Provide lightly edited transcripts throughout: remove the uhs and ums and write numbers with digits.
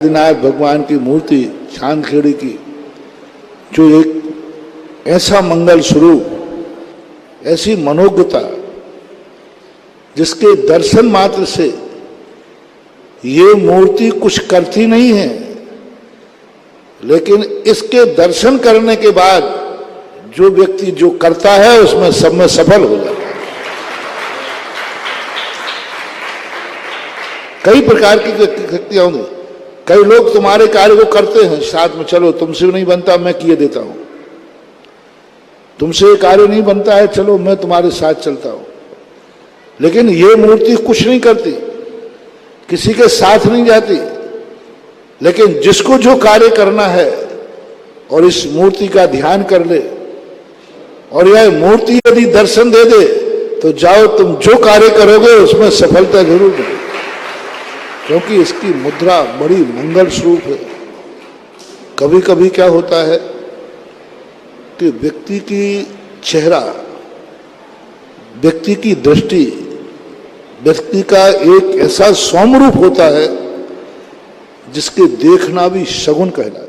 आदिनाथ भगवान की मूर्ति चांदखेड़ी की, जो एक ऐसा मंगल स्वरूप, ऐसी मनोज्ञता, जिसके दर्शन मात्र से ये मूर्ति कुछ करती नहीं है, लेकिन इसके दर्शन करने के बाद जो व्यक्ति जो करता है उसमें सब में सफल हो जाता है। कई प्रकार की शक्तियां होंगी। कई लोग तुम्हारे कार्य को करते हैं साथ में, चलो तुमसे नहीं बनता मैं किए देता हूं, तुमसे कार्य नहीं बनता है चलो मैं तुम्हारे साथ चलता हूं। लेकिन ये मूर्ति कुछ नहीं करती, किसी के साथ नहीं जाती, लेकिन जिसको जो कार्य करना है और इस मूर्ति का ध्यान कर ले और यह मूर्ति यदि दर्शन दे दे तो जाओ, तुम जो कार्य करोगे उसमें सफलता जरूर मिलेगी, क्योंकि इसकी मुद्रा बड़ी मंगल स्वरूप है। कभी कभी क्या होता है कि व्यक्ति की चेहरा, व्यक्ति की दृष्टि, व्यक्ति का एक ऐसा सौम्य रूप होता है जिसके देखना भी शगुन कहलाता है।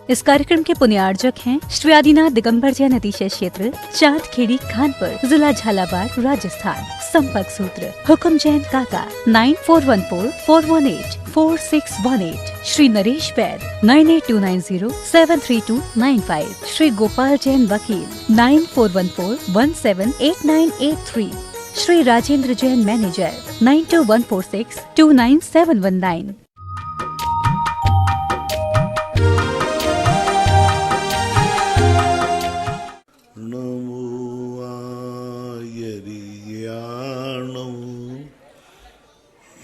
इस कार्यक्रम के पुण्यार्जक हैं श्री आदिनाथ दिगंबर जैन अतिशय क्षेत्र, चांदखेड़ी, खानपुर, जिला झालावाड़, राजस्थान। संपर्क सूत्र हुकुम जैन काका 9414418418, श्री नरेश बैद 9829073295, श्री गोपाल जैन वकील 9414178983, श्री राजेंद्र जैन मैनेजर 9214629719।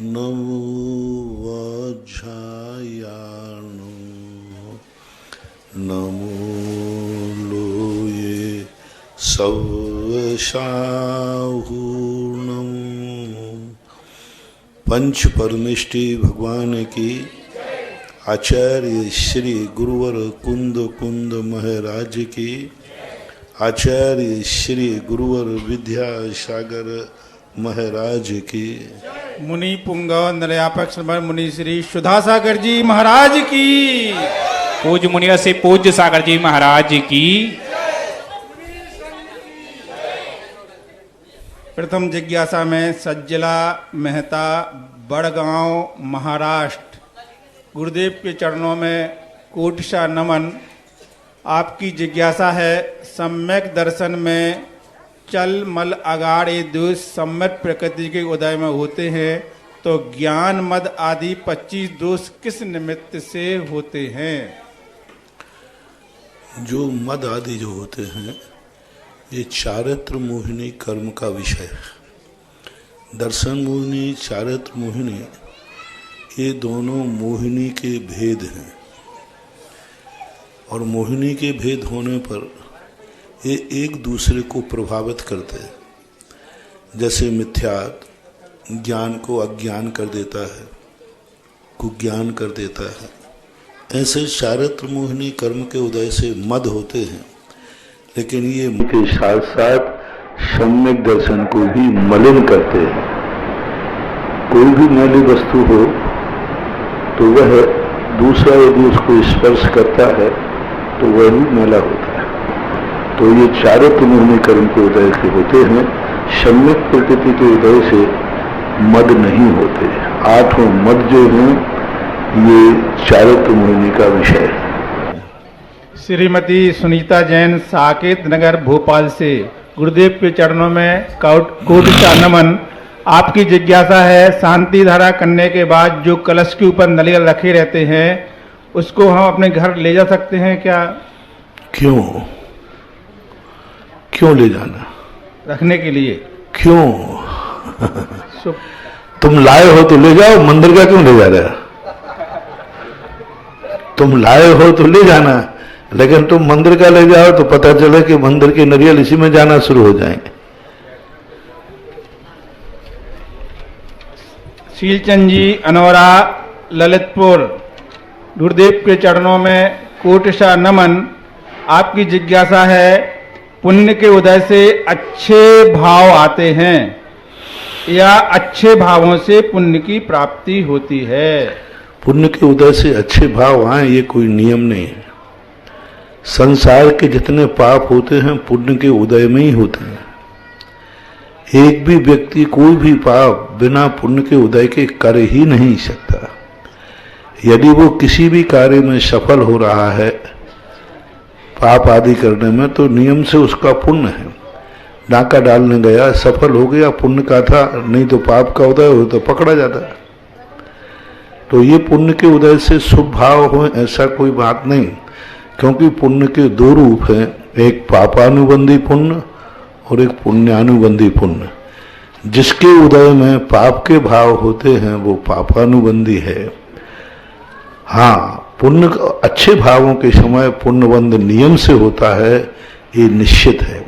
नमो वज्रायाणो नमो लोये सवशाहूर्णम। पंच परमेष्टि भगवान की, आचार्य श्री गुरुवर कुंद कुंद महाराज की, आचार्य श्री गुरुवर विद्यासागर महाराज की, मुनि पुंगव नलयापक मुनि श्री सुधासागर जी महाराज की, पूज्य मुनिया से पूज्य सागर जी महाराज की। प्रथम जिज्ञासा में सज्जला मेहता, बड़गांव, महाराष्ट्र। गुरुदेव के चरणों में कोटिशा नमन। आपकी जिज्ञासा है, सम्यक दर्शन में चल मल अगाड़ ये दोष सम्यक प्रकृति के उदय में होते हैं, तो ज्ञान मद आदि 25 दोष किस निमित्त से होते हैं? जो मद आदि जो होते हैं ये चारित्र मोहिनी कर्म का विषय है। दर्शन मोहिनी, चारित्र मोहिनी, ये दोनों मोहिनी के भेद हैं, और मोहिनी के भेद होने पर ये एक दूसरे को प्रभावित करते हैं। जैसे मिथ्या ज्ञान को अज्ञान कर देता है, कुज्ञान कर देता है, ऐसे चारित्र मोहिनी कर्म के उदय से मद होते हैं। लेकिन ये के साथ साथ सम्यक दर्शन को भी मलिन करते हैं। कोई भी मैली वस्तु हो तो वह दूसरा यदि उसको स्पर्श करता है तो वह भी मैला होता है। तो ये चारित्र मोहिनी कर्म के उदय से होते हैं, सम्यक प्रकृति के उदय से मद नहीं होते। आठों मद जो हैं ये चारित्र मोहिनी का विषय है। श्रीमती सुनीता जैन, साकेत नगर, भोपाल से। गुरुदेव के चरणों में कोटिशा नमन। आपकी जिज्ञासा है, शांति धारा करने के बाद जो कलश के ऊपर नारियल रखे रहते हैं उसको हम अपने घर ले जा सकते हैं क्या? क्यों ले जाना? रखने के लिए। क्यों? तुम लाए हो तो ले जाओ, मंदिर का क्यों ले जा रहे हो? तुम लाए हो तो ले जाना, लेकिन तुम मंदिर का ले जाओ तो पता चले कि मंदिर के नारियल इसी में जाना शुरू हो जाएंगे। शीलचंद जी, अनौरा, ललितपुर। गुरुदेव के चरणों में कोटिशा नमन। आपकी जिज्ञासा है, पुण्य के उदय से अच्छे भाव आते हैं, या अच्छे भावों से पुण्य की प्राप्ति होती है। पुण्य के उदय से अच्छे भाव आए ये कोई नियम नहीं है। संसार के जितने पाप होते हैं पुण्य के उदय में ही होते हैं। एक भी व्यक्ति कोई भी पाप बिना पुण्य के उदय के कर ही नहीं सकता। यदि वो किसी भी कार्य में सफल हो रहा है पाप आदि करने में तो नियम से उसका पुण्य है। डाका डालने गया सफल हो गया पुण्य का था, नहीं तो पाप का उदय हो तो पकड़ा जाता। तो ये पुण्य के उदय से शुभ भाव हो ऐसा कोई बात नहीं, क्योंकि पुण्य के दो रूप हैं, एक पापानुबंधी पुण्य और एक पुण्यानुबंधी पुण्य। जिसके उदय में पाप के भाव होते हैं वो पापानुबंधी है। हाँ, पुण्य अच्छे भावों के समय पुण्यबंध नियम से होता है, ये निश्चित है।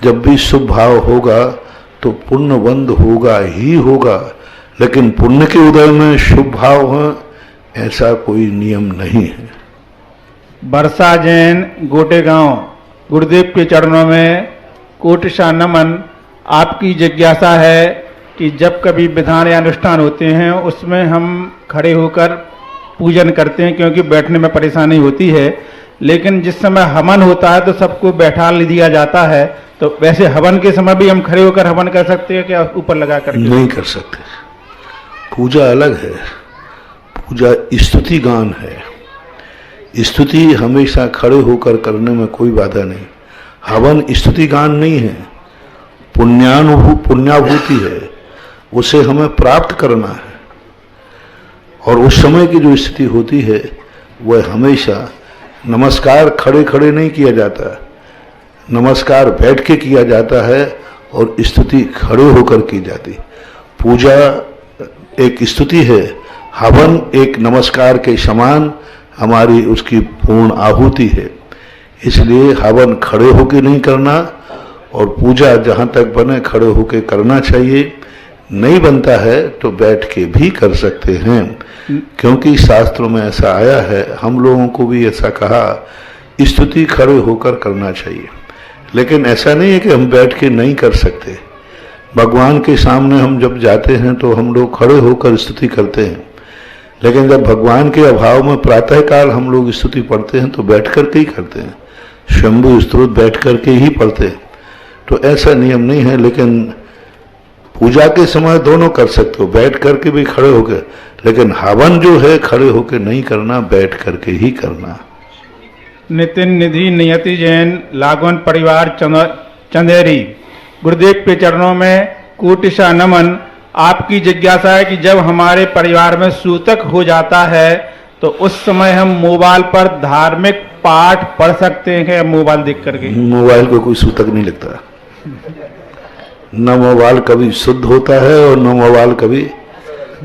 जब भी शुभ भाव होगा तो पुण्यबंध होगा ही होगा, लेकिन पुण्य के उदय में शुभ भाव हो ऐसा कोई नियम नहीं है। वर्षा जैन गोटेगांव, गुरुदेव के चरणों में कोटिशा नमन। आपकी जिज्ञासा है कि जब कभी विधान या अनुष्ठान होते हैं उसमें हम खड़े होकर पूजन करते हैं क्योंकि बैठने में परेशानी होती है, लेकिन जिस समय हवन होता है तो सबको बैठा दिया जाता है, तो वैसे हवन के समय भी हम खड़े होकर हवन कर सकते हैं क्या ऊपर लगा कर? नहीं कर सकते। पूजा अलग है, पूजा स्तुति गान है। स्तुति हमेशा खड़े होकर करने में कोई बाधा नहीं। हवन स्तुति गान नहीं है, पुण्याभूति है, उसे हमें प्राप्त करना है। और उस समय की जो स्थिति होती है वह हमेशा नमस्कार खड़े खड़े नहीं किया जाता, नमस्कार बैठ के किया जाता है और स्तुति खड़े होकर की जाती। पूजा एक स्तुति है, हवन एक नमस्कार के समान हमारी उसकी पूर्ण आहुति है। इसलिए हवन खड़े होकर नहीं करना और पूजा जहाँ तक बने खड़े होकर करना चाहिए। नहीं बनता है तो बैठ के भी कर सकते हैं, क्योंकि शास्त्रों में ऐसा आया है, हम लोगों को भी ऐसा कहा स्तुति खड़े होकर करना चाहिए। लेकिन ऐसा नहीं है कि हम बैठ के नहीं कर सकते। भगवान के सामने हम जब जाते हैं तो हम लोग खड़े होकर स्तुति करते हैं, लेकिन जब भगवान के अभाव में प्रातःकाल हम लोग स्तुति पढ़ते हैं तो बैठ करके ही करते हैं। शंभु स्तोत्र बैठ करके ही पढ़ते हैं। तो ऐसा नियम नहीं है, लेकिन पूजा के समय दोनों कर सकते हो, बैठ करके भी खड़े होकर, लेकिन हवन जो है खड़े होकर नहीं करना, बैठ करके ही करना। नितिन निधि नियति जैन, लागवन परिवार चंदेरी, गुरुदेव के चरणों में कोटिशा नमन। आपकी जिज्ञासा है कि जब हमारे परिवार में सूतक हो जाता है तो उस समय हम मोबाइल पर धार्मिक पाठ पढ़ सकते हैं क्या मोबाइल देख करके? मोबाइल को कोई सूतक नहीं लगता। न मोबाइल कभी शुद्ध होता है और न मोबाइल कभी,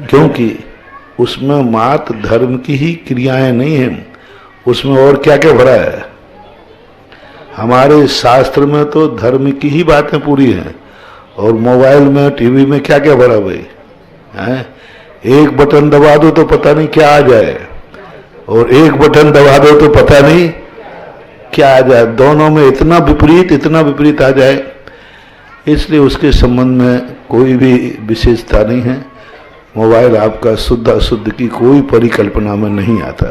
क्योंकि उसमें मात्र धर्म की ही क्रियाएं नहीं हैं, उसमें और क्या क्या भरा है। हमारे शास्त्र में तो धर्म की ही बातें पूरी हैं, और मोबाइल में टीवी में क्या क्या भरा भाई हैं? एक बटन दबा दो तो पता नहीं क्या आ जाए, और एक बटन दबा दो तो पता नहीं क्या आ जाए। दोनों में इतना विपरीत आ जाए, इसलिए उसके संबंध में कोई भी विशेषता नहीं है। मोबाइल आपका शुद्ध अशुद्ध की कोई परिकल्पना में नहीं आता।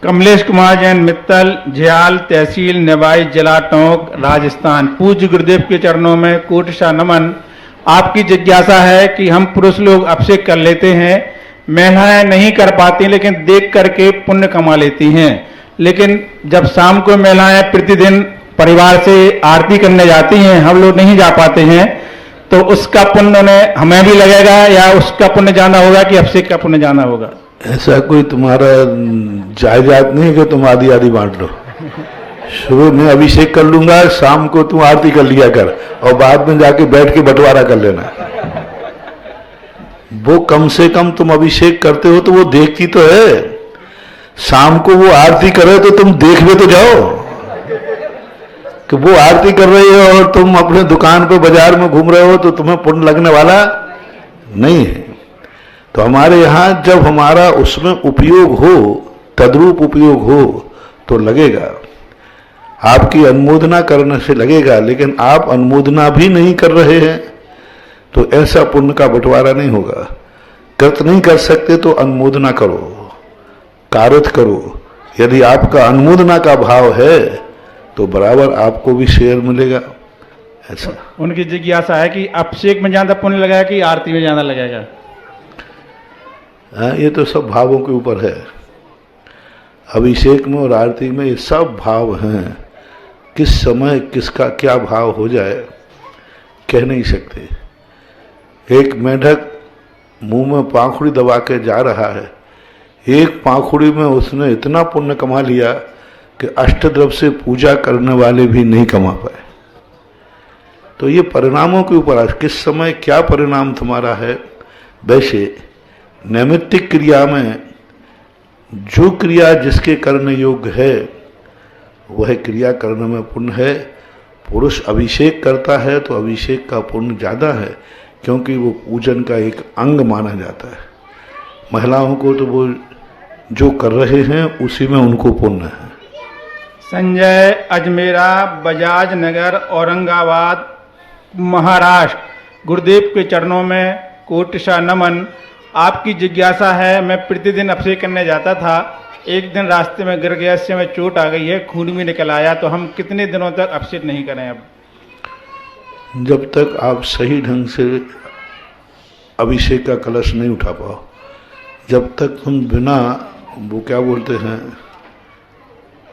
कमलेश कुमार जैन मित्तल, झयाल तहसील निवाई जिला टोंक राजस्थान, पूज्य गुरुदेव के चरणों में कोटिशा नमन। आपकी जिज्ञासा है कि हम पुरुष लोग अभिषेक कर लेते हैं, महिलाएं नहीं कर पाती लेकिन देख करके पुण्य कमा लेती हैं, लेकिन जब शाम को महिलाएं प्रतिदिन परिवार से आरती करने जाती हैं, हम लोग नहीं जा पाते हैं, तो उसका पुण्य हमें भी लगेगा या उसका पुण्य जाना होगा कि अभिषेक का पुण्य जाना होगा? ऐसा कोई तुम्हारा जायदाद नहीं है कि तुम आधी आधी बांट लो। शुरू में अभिषेक कर लूंगा, शाम को तुम आरती कर लिया कर और बाद में जाके बैठ के बंटवारा कर लेना। वो कम से कम तुम अभिषेक करते हो तो वो देखती तो है। शाम को वो आरती करे तो तुम देखने तो जाओ कि वो आरती कर रही है और तुम अपने दुकान पे बाजार में घूम रहे हो तो तुम्हें पुण्य लगने वाला नहीं है। तो हमारे यहाँ जब हमारा उसमें उपयोग हो, तद्रूप उपयोग हो तो लगेगा। आपकी अनुमोदना करने से लगेगा, लेकिन आप अनुमोदना भी नहीं कर रहे हैं तो ऐसा पुण्य का बंटवारा नहीं होगा। कृत नहीं कर सकते तो अनुमोदना करो, कारत करो। यदि आपका अनुमोदना का भाव है तो बराबर आपको भी शेयर मिलेगा। ऐसा उनकी जिज्ञासा है कि अभिषेक में ज्यादा पुण्य लगेगा कि आरती में ज्यादा लगेगा? हाँ, ये तो सब भावों के ऊपर है। अभिषेक में और आरती में ये सब भाव हैं। किस समय किसका क्या भाव हो जाए कह नहीं सकते। एक मेढक मुंह में पाखुड़ी दबा के जा रहा है, एक पाखुड़ी में उसने इतना पुण्य कमा लिया कि अष्टद्रव्य से पूजा करने वाले भी नहीं कमा पाए। तो ये परिणामों के ऊपर, किस समय क्या परिणाम तुम्हारा है। वैसे नैमित्तिक क्रिया में जो क्रिया जिसके करने योग्य है वह क्रिया करने में पुण्य है। पुरुष अभिषेक करता है तो अभिषेक का पुण्य ज़्यादा है, क्योंकि वो पूजन का एक अंग माना जाता है। महिलाओं को तो वो जो कर रहे हैं उसी में उनको पुण्य है। संजय, अजमेरा, बजाज नगर, औरंगाबाद, महाराष्ट्र। गुरुदेव के चरणों में कोटिशा नमन। आपकी जिज्ञासा है, मैं प्रतिदिन अभिषेक करने जाता था, एक दिन रास्ते में गिर गया, इससे में चोट आ गई है, खून भी निकल आया, तो हम कितने दिनों तक अभिषेक नहीं करें? अब जब तक आप सही ढंग से अभिषेक का कलश नहीं उठा पाओ, जब तक तुम बिना, वो क्या बोलते हैं,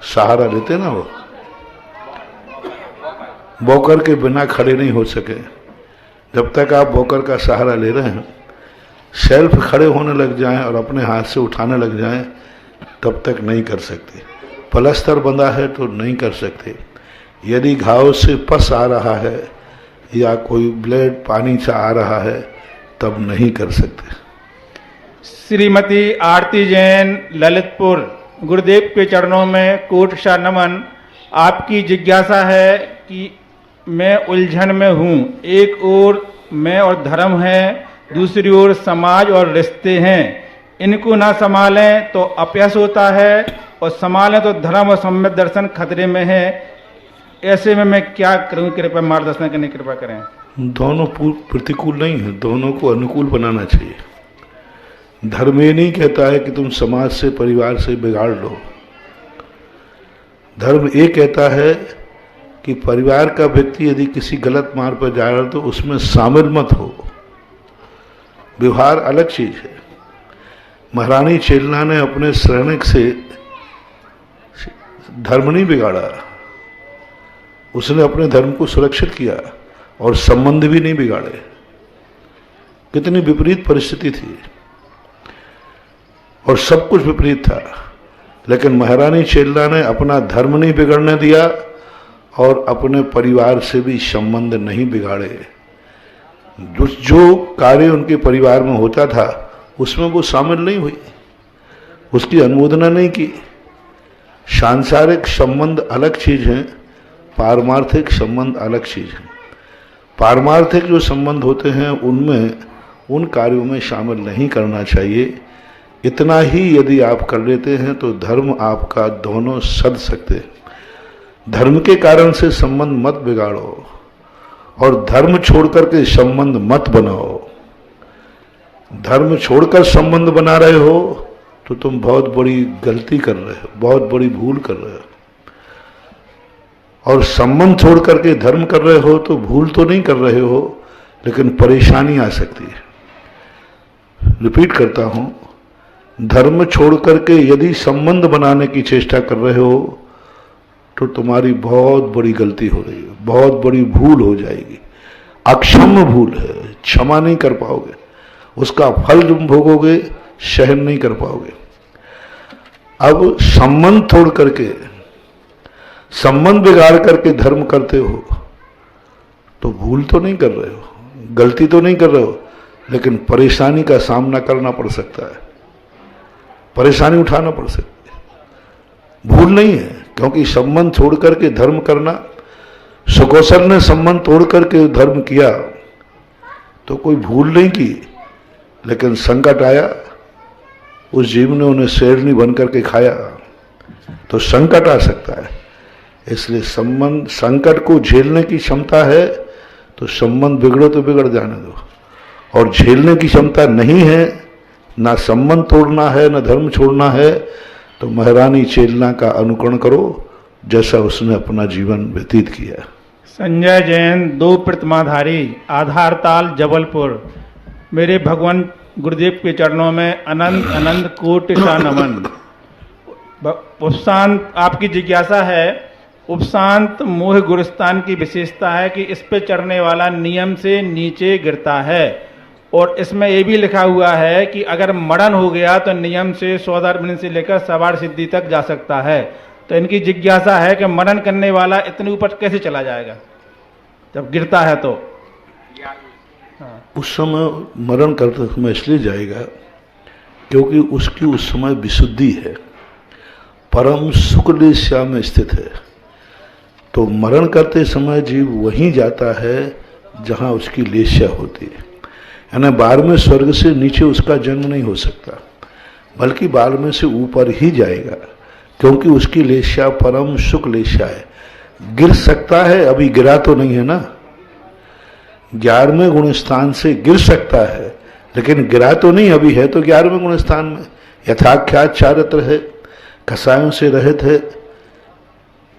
सहारा लेते ना, वो बौकर के बिना खड़े नहीं हो सके। जब तक आप बौकर का सहारा ले रहे हैं, सेल्फ खड़े होने लग जाएं और अपने हाथ से उठाने लग जाएं, तब तक नहीं कर सकते। पलस्तर बंधा है तो नहीं कर सकते। यदि घाव से पस आ रहा है या कोई ब्लेड पानी से आ रहा है तब नहीं कर सकते। श्रीमती आरती जैन, ललितपुर। गुरुदेव के चरणों में कोटिशा नमन। आपकी जिज्ञासा है कि मैं उलझन में हूँ। एक ओर मैं और धर्म है, दूसरी ओर समाज और रिश्ते हैं। इनको ना संभालें तो अपयश होता है, और संभालें तो धर्म और सम्यक दर्शन खतरे में है। ऐसे में मैं क्या करूं? कृपया मार्गदर्शन करने की कृपा करें। दोनों प्रतिकूल नहीं है, दोनों को अनुकूल बनाना चाहिए। धर्म ये नहीं कहता है कि तुम समाज से, परिवार से बिगाड़ लो। धर्म ये कहता है कि परिवार का व्यक्ति यदि किसी गलत मार्ग पर जा रहा है तो उसमें शामिल मत हो। व्यवहार अलग चीज है। महारानी चेलना ने अपने सैनिक से धर्म नहीं बिगाड़ा, उसने अपने धर्म को सुरक्षित किया और संबंध भी नहीं बिगाड़े। कितनी विपरीत परिस्थिति थी और सब कुछ विपरीत था, लेकिन महारानी चेलना ने अपना धर्म नहीं बिगड़ने दिया और अपने परिवार से भी संबंध नहीं बिगाड़े। जो कार्य उनके परिवार में होता था उसमें वो शामिल नहीं हुई, उसकी अनुमोदना नहीं की। सांसारिक संबंध अलग चीज है, पारमार्थिक संबंध अलग चीज है। पारमार्थिक जो संबंध होते हैं उनमें उन कार्यों में शामिल नहीं करना चाहिए। इतना ही यदि आप कर लेते हैं तो धर्म आपका दोनों सद सकते हैं। धर्म के कारण से संबंध मत बिगाड़ो और धर्म छोड़कर के संबंध मत बनाओ। धर्म छोड़कर संबंध बना रहे हो तो तुम बहुत बड़ी गलती कर रहे हो, बहुत बड़ी भूल कर रहे हो। और संबंध छोड़ करके धर्म कर रहे हो तो भूल तो नहीं कर रहे हो, लेकिन परेशानी आ सकती है। रिपीट करता हूं, धर्म छोड़ करके यदि संबंध बनाने की चेष्टा कर रहे हो तो तुम्हारी बहुत बड़ी गलती हो रही है, बहुत बड़ी भूल हो जाएगी। अक्षम्य भूल है, क्षमा नहीं कर पाओगे, उसका फल तुम भोगोगे, सहन नहीं कर पाओगे। अब संबंध तोड़ करके, संबंध बिगाड़ करके धर्म करते हो तो भूल तो नहीं कर रहे हो, गलती तो नहीं कर रहे हो, लेकिन परेशानी का सामना करना पड़ सकता है, परेशानी उठाना पड़ सकती है। भूल नहीं है, क्योंकि संबंध छोड़ करके धर्म करना, सुकौशल ने संबंध तोड़ करके धर्म किया तो कोई भूल नहीं की, लेकिन संकट आया, उस जीव ने उन्हें शेरनी बन करके खाया, तो संकट आ सकता है। इसलिए संबंध, संकट को झेलने की क्षमता है तो संबंध बिगड़ो तो बिगड़ जाने दो। और झेलने की क्षमता नहीं है, ना संबंध तोड़ना है ना धर्म छोड़ना है, तो महारानी चेलना का अनुकरण करो जैसा उसने अपना जीवन व्यतीत किया। संजय जैन, 2 प्रतिमाधारी, आधारताल, जबलपुर। मेरे भगवान गुरुदेव के चरणों में अनंत अनंत कोटि सा नमन। उपशांत, आपकी जिज्ञासा है, उपशांत मोह गुरुस्थान की विशेषता है कि इस पे चढ़ने वाला नियम से नीचे गिरता है, और इसमें ये भी लिखा हुआ है कि अगर मरण हो गया तो नियम से 100,000 से लेकर सवार सिद्धि तक जा सकता है। तो इनकी जिज्ञासा है कि मरण करने वाला इतने ऊपर कैसे चला जाएगा जब गिरता है? तो उस समय मरण करते समय इसलिए जाएगा क्योंकि उसकी उस समय विशुद्धि है, परम सुखलेशा में स्थित है। तो मरण करते समय जीव वहीं जाता है जहां उसकी लेशा होती है, यानी 12वें स्वर्ग से नीचे उसका जन्म नहीं हो सकता, बल्कि 12वें से ऊपर ही जाएगा, क्योंकि उसकी लेशा परम सुख लेशा है। गिर सकता है, अभी गिरा तो नहीं है ना। 11वें गुण स्थान से गिर सकता है, लेकिन गिरा तो नहीं अभी है, तो 11वें गुण स्थान में यथाख्यात चारित्र है, कसायों से रहित है,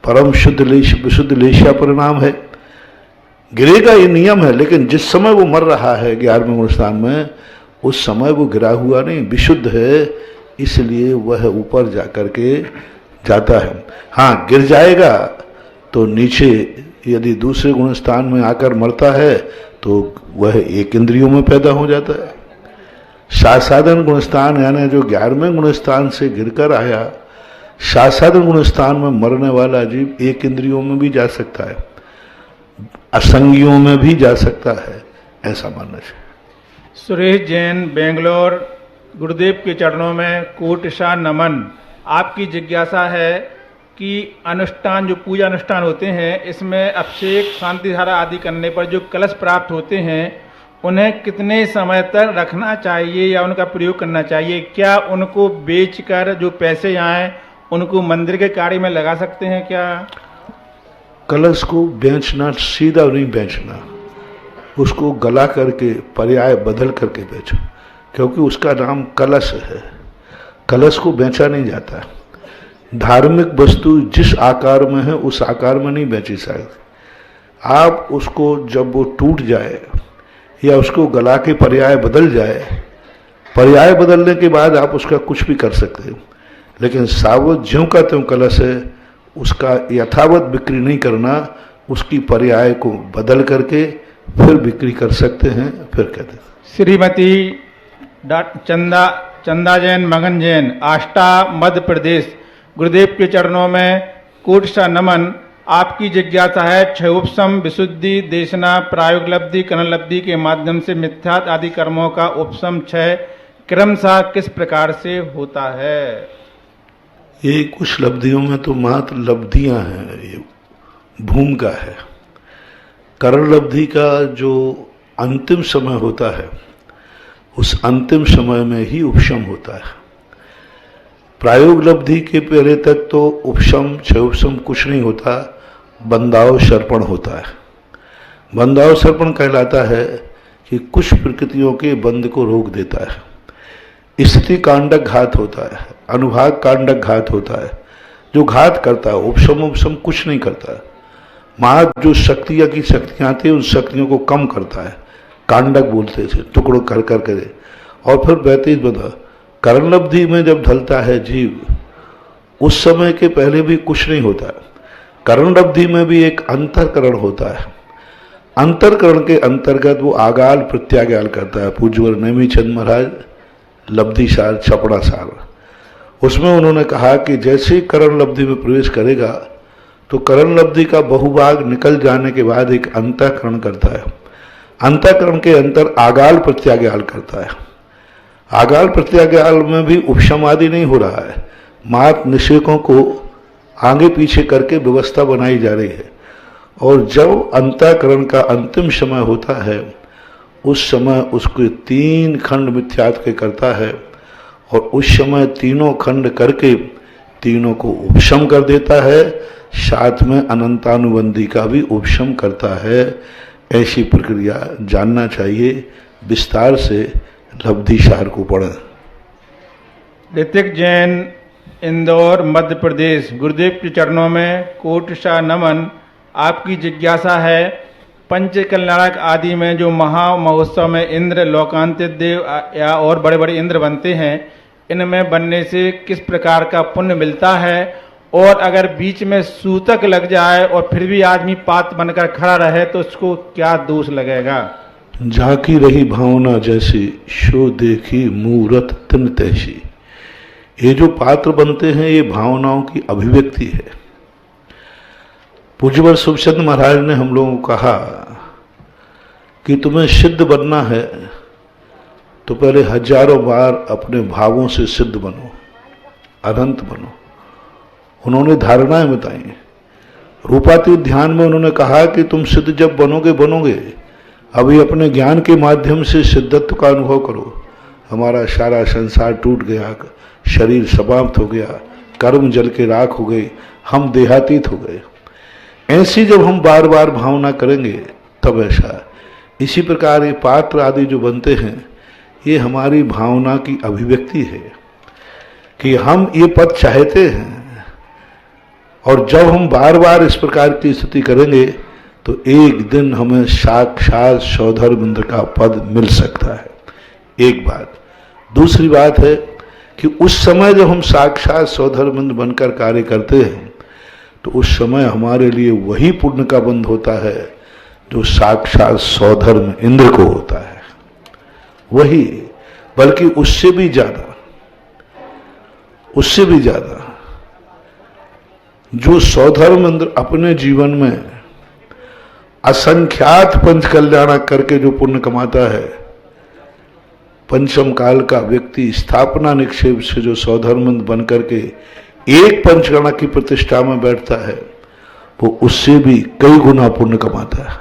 परम शुद्ध विशुद्ध लेशा परिणाम है। गिरेगा ये नियम है, लेकिन जिस समय वो मर रहा है 11वें गुण स्थान में, उस समय वो गिरा हुआ नहीं, विशुद्ध है, इसलिए वह ऊपर जाकर के जाता है। हाँ, गिर जाएगा तो नीचे यदि दूसरे गुण स्थान में आकर मरता है तो वह एक इंद्रियों में पैदा हो जाता है। साधन गुण स्थान यानी जो 11वें गुण स्थान से गिरकर आया, साधन गुण स्थान में मरने वाला जीव एक इंद्रियों में भी जा सकता है, असंगियों में भी जा सकता है, ऐसा मानना चाहिए। सुरेश जैन, बेंगलोर। गुरुदेव के चरणों में कोटिशा नमन। आपकी जिज्ञासा है कि अनुष्ठान, जो पूजा अनुष्ठान होते हैं, इसमें अभिषेक, शांति धारा आदि करने पर जो कलश प्राप्त होते हैं, उन्हें कितने समय तक रखना चाहिए या उनका प्रयोग करना चाहिए? क्या उनको बेचकर जो पैसे आए उनको मंदिर के कार्य में लगा सकते हैं क्या? कलश को बेचना सीधा नहीं बेचना, उसको गला करके पर्याय बदल करके बेचो, क्योंकि उसका नाम कलश है। कलश को बेचा नहीं जाता। धार्मिक वस्तु जिस आकार में है उस आकार में नहीं बेची सकती। आप उसको जब वो टूट जाए या उसको गला के पर्याय बदल जाए, पर्याय बदलने के बाद आप उसका कुछ भी कर सकते हो, लेकिन सावध ज्यों का त्यों कलश है उसका यथावत बिक्री नहीं करना, उसकी पर्याय को बदल करके फिर बिक्री कर सकते हैं। फिर कहते हैं श्रीमती चंदा जैन, मगन जैन, आष्टा, मध्य प्रदेश। गुरुदेव के चरणों में कोटिशा नमन। आपकी जिज्ञासा है, क्षयोपशम, विशुद्धि, देशना, प्रायोगलब्धि, करणलब्धि के माध्यम से मिथ्यात आदि कर्मों का उपशम क्षय क्रमशः किस प्रकार से होता है? ये कुछ लब्धियों में तो मात्र लब्धियां हैं, ये भूमिका है। करण लब्धि का जो अंतिम समय होता है, उस अंतिम समय में ही उपशम होता है। प्रायोग लब्धि के पहले तक तो उपशम क्षयोपशम कुछ नहीं होता, बंधाव सर्पण होता है। बंधाव सर्पण कहलाता है कि कुछ प्रकृतियों के बंध को रोक देता है। स्थिति कांडक घात होता है, अनुभाग कांडक घात होता है, जो घात करता है। उपशम उपशम कुछ नहीं करता। मात जो शक्तियाँ की शक्तियाँ थी उन शक्तियों को कम करता है, कांडक बोलते थे, टुकड़ों कर कर करे, और फिर व्यतीत बधा। करण लब्धि में जब ढलता है जीव, उस समय के पहले भी कुछ नहीं होता। करण लब्धि में भी एक अंतरकरण होता है। अंतरकरण के अंतर्गत वो आगाल प्रत्यागाल करता है। पूज्यवर नेमी चंद महाराज लब्धि सार छपड़ा सार, उसमें उन्होंने कहा कि जैसे ही करण लब्धि में प्रवेश करेगा तो करण लब्धि का बहुभाग निकल जाने के बाद एक अंतःकरण करता है। अंतःकरण के अंतर आगाल प्रत्यागाल करता है। आगाल प्रत्यागाल में भी उपशम आदि नहीं हो रहा है, मात निषेकों को आगे पीछे करके व्यवस्था बनाई जा रही है। और जब अंतःकरण का अंतिम समय होता है, उस समय उसको 3 खंड मिथ्यात्व के करता है, और उस समय तीनों खंड करके तीनों को उपशम कर देता है, साथ में अनंतानुबंधी का भी उपशम करता है। ऐसी प्रक्रिया जानना चाहिए, विस्तार से लब्धिसार को पढ़ें। ऋतिक जैन, इंदौर, मध्य प्रदेश। गुरुदेव के चरणों में कोटि नमन। आपकी जिज्ञासा है, पंच कल्याणक आदि में जो महा महोत्सव में इंद्र, लोकांतित देव या और बड़े बड़े इंद्र बनते हैं, इनमें बनने से किस प्रकार का पुण्य मिलता है, और अगर बीच में सूतक लग जाए और फिर भी आदमी पात्र बनकर खड़ा रहे तो उसको क्या दोष लगेगा? झांकी रही भावना जैसी, शो देखी मूरत तिन तैसी। ये जो पात्र बनते हैं ये भावनाओं की अभिव्यक्ति है। पूज्यवर सुखचंद महाराज ने हम लोगों को कहा कि तुम्हें सिद्ध बनना है तो पहले हजारों बार अपने भावों से सिद्ध बनो, अनंत बनो। उन्होंने धारणाएं बताई। रूपातीत ध्यान में उन्होंने कहा कि तुम सिद्ध जब बनोगे, अभी अपने ज्ञान के माध्यम से सिद्धत्व का अनुभव करो। हमारा सारा संसार टूट गया, शरीर समाप्त हो गया, कर्म जल के राख हो गई, हम देहातीत हो गए। ऐसी जब हम बार बार भावना करेंगे तब ऐसा। इसी प्रकार ये पात्र आदि जो बनते हैं ये हमारी भावना की अभिव्यक्ति है कि हम ये पद चाहते हैं, और जब हम बार बार इस प्रकार की स्थिति करेंगे तो एक दिन हमें साक्षात सौधर्मेंद्र का पद मिल सकता है। एक बात। दूसरी बात है कि उस समय जब हम साक्षात सौधर्मेंद्र बनकर कार्य करते हैं तो उस समय हमारे लिए वही पुण्य का बंध होता है जो साक्षात सौधर्म इंद्र को होता है। वही, बल्कि उससे भी ज्यादा जो सौधर्म इंद्र अपने जीवन में असंख्यात पंच कल्याण करके जो पुण्य कमाता है। पंचम काल का व्यक्ति स्थापना निक्षेप से जो सौधर्मंद बन करके एक पंचगणा की प्रतिष्ठा में बैठता है वो उससे भी कई गुना पुण्य कमाता है।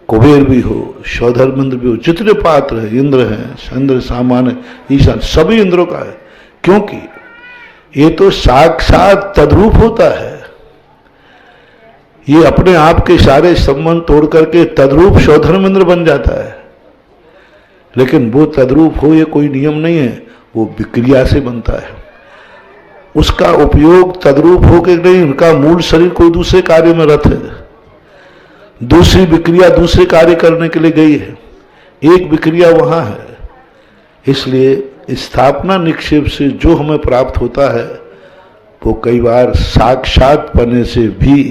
कुबेर भी हो, सौधर्मेंद्र भी हो, जितने पात्र हैं, इंद्र हैं, चंद्र, सामान्य, ईशान, सभी इंद्रों का है। क्योंकि ये तो साक्षात तद्रूप होता है। ये अपने आप के सारे संबंध तोड़ करके तद्रूप सौधर्मेंद्र बन जाता है। लेकिन वो तद्रूप हो ये कोई नियम नहीं है, वो विक्रिया से बनता है। उसका उपयोग तद्रूप हो के नहीं, उनका मूल शरीर कोई दूसरे कार्य में रत है, दूसरी विक्रिया दूसरे कार्य करने के लिए गई है, एक विक्रिया वहां है। इसलिए स्थापना निक्षेप से जो हमें प्राप्त होता है वो कई बार साक्षात पने से भी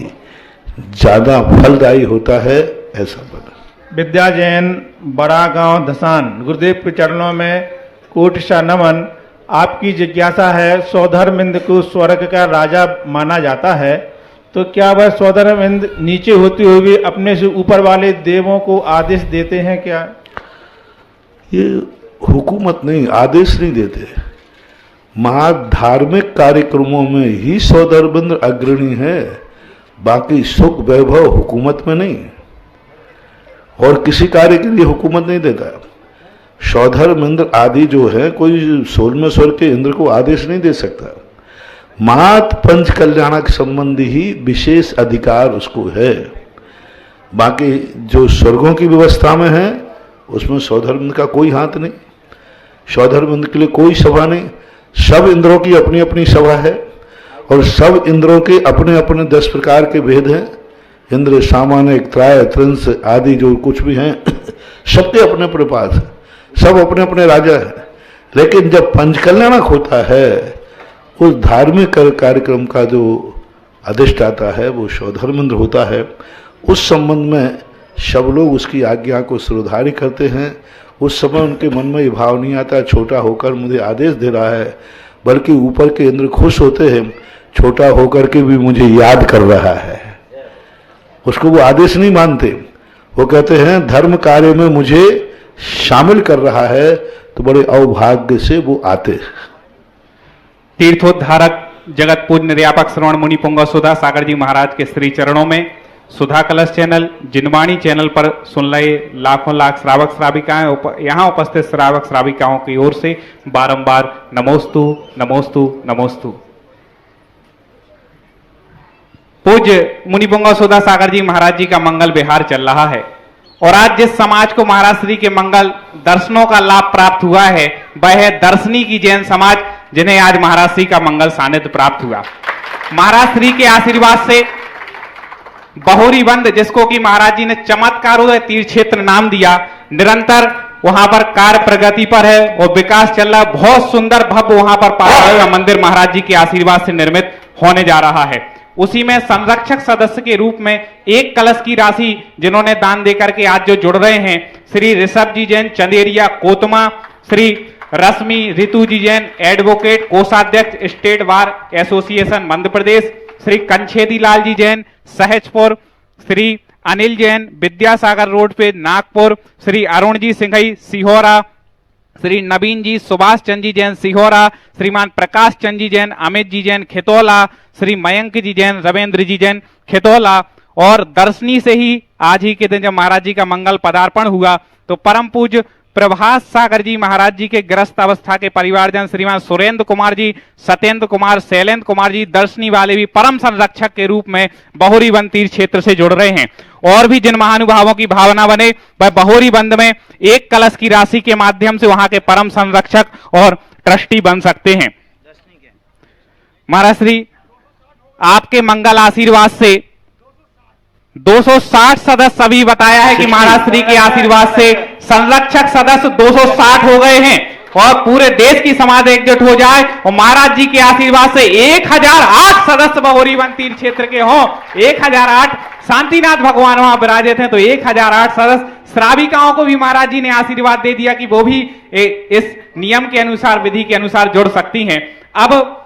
ज्यादा फलदायी होता है। ऐसा बना। विद्या जैन, बड़ा गांव, धसान। गुरुदेव के चरणों में कोटि नमन। आपकी जिज्ञासा है, सौधर्मेंद्र को स्वर्ग का राजा माना जाता है, तो क्या वह सौधर्मेंद्र नीचे होते हुए भी अपने से ऊपर वाले देवों को आदेश देते हैं क्या? ये हुकूमत नहीं, आदेश नहीं देते। महाधार्मिक कार्यक्रमों में ही सौधर्मेंद्र अग्रणी है, बाकी सुख वैभव हुकूमत में नहीं, और किसी कार्य के लिए हुकूमत नहीं देता। सौधर्मेंद्र आदि जो है कोई 16वें स्वर्ग के इंद्र को आदेश नहीं दे सकता। मात पंच कल्याणक संबंधी ही विशेष अधिकार उसको है। बाकी जो स्वर्गों की व्यवस्था में है उसमें सौधर्मेंद्र का कोई हाथ नहीं, सौधर्मेंद्र के लिए कोई सभा नहीं। सब इंद्रों की अपनी अपनी सभा है और सब इंद्रों के अपने अपने 10 प्रकार के भेद हैं। इंद्र, सामान्य, त्राय, त्रिंश आदि जो कुछ भी हैं सबके अपने अपने पास है, सब अपने अपने राजा हैं। लेकिन जब पंचकल्याणक होता है उस धार्मिक कार्यक्रम का जो अधिष्ठाता है वो सौधर्मेंद्र होता है। उस संबंध में सब लोग उसकी आज्ञा को शिरोधार्य करते हैं। उस समय उनके मन में ये भाव नहीं आता छोटा होकर मुझे आदेश दे रहा है, बल्कि ऊपर के इंद्र खुश होते हैं छोटा होकर के भी मुझे याद कर रहा है। उसको वो आदेश नहीं मानते, वो कहते हैं धर्म कार्य में मुझे शामिल कर रहा है, तो बड़े अवभाग्य से वो आते हैं। तीर्थोद्धारक जगत पूज्य निर्यापक श्रवण मुनि पुंगव सुधा सागर जी महाराज के श्री चरणों में सुधा कलश चैनल, जिनवाणी चैनल पर सुन रहे लाखों लाख श्रावक श्राविकाएं, यहाँ उपस्थित श्रावक श्राविकाओं की ओर से बारंबार नमोस्तु नमोस्तु नमोस्तु। पूज्य मुनि पुंगव सुधा सागर जी महाराज जी का मंगल विहार चल रहा है और आज जिस समाज को महाराज श्री के मंगल दर्शनों का लाभ प्राप्त हुआ है वह है दर्शनी की जैन समाज, जिन्हें आज महाराज श्री का मंगल सानिध्य प्राप्त हुआ। महाराज श्री के आशीर्वाद से बहोरी बंद, जिसको कि महाराज जी ने चमत्कारों तीर्थ क्षेत्र नाम दिया, निरंतर वहां पर कार्य प्रगति पर है और विकास चल रहा है। बहुत सुंदर भव्य वहां पर पाया हुआ मंदिर महाराज जी के आशीर्वाद से निर्मित होने जा रहा है। उसी में संरक्षक सदस्य के रूप में एक कलश की राशि जिन्होंने दान देकर के आज जो जुड़ रहे हैं, श्री ऋषभ जी जैन चंदेरिया कोतमा, श्री रश्मि ऋतु जी जैन एडवोकेट कोषाध्यक्ष state bar association Madhya Pradesh, Shri कंछेदी Lal ji Jain Sahajpur, Shri Anil Jain Vidyasagar road पे नागपुर, श्री अरुण जी सिंघई सिहोरा, श्री नवीन जी सुभाष चंद जी जैन सिहोरा, श्रीमान प्रकाश चंद जी जैन अमित जी जैन खितौला, श्री मयंक जी जैन रविंद्र जी जैन खितौला। और दर्शनी से ही आज ही के दिन जब महाराज जी का मंगल पदार्पण हुआ तो परम पूज्य प्रभास सागर जी महाराज जी के ग्रस्त अवस्था के परिवारजन श्रीमान सुरेंद्र कुमार जी, सत्येंद्र कुमार, शैलेंद्र कुमार जी दर्शनी वाले भी परम संरक्षक के रूप में बहोरीबंद तीर्थ क्षेत्र से जुड़ रहे हैं। और भी जिन महानुभावों की भावना बने वह बहोरीबंद में एक कलश की राशि के माध्यम से वहां के परम संरक्षक और ट्रस्टी बन सकते हैं। महाराज श्री आपके मंगल आशीर्वाद से 260 सदस्य अभी बताया है कि महाराज श्री के आशीर्वाद से संरक्षक सदस्य 260 हो गए हैं और पूरे देश की समाज एकजुट हो जाए और महाराज जी के आशीर्वाद से 1008 सदस्य बहोरीबंद तीर्थ क्षेत्र के हो। 1008 शांतिनाथ भगवान वहां विराजित हैं तो 1008 सदस्य श्राविकाओं को भी महाराज जी ने आशीर्वाद दे दिया कि वो भी इस नियम के अनुसार विधि के अनुसार जुड़ सकती हैं। अब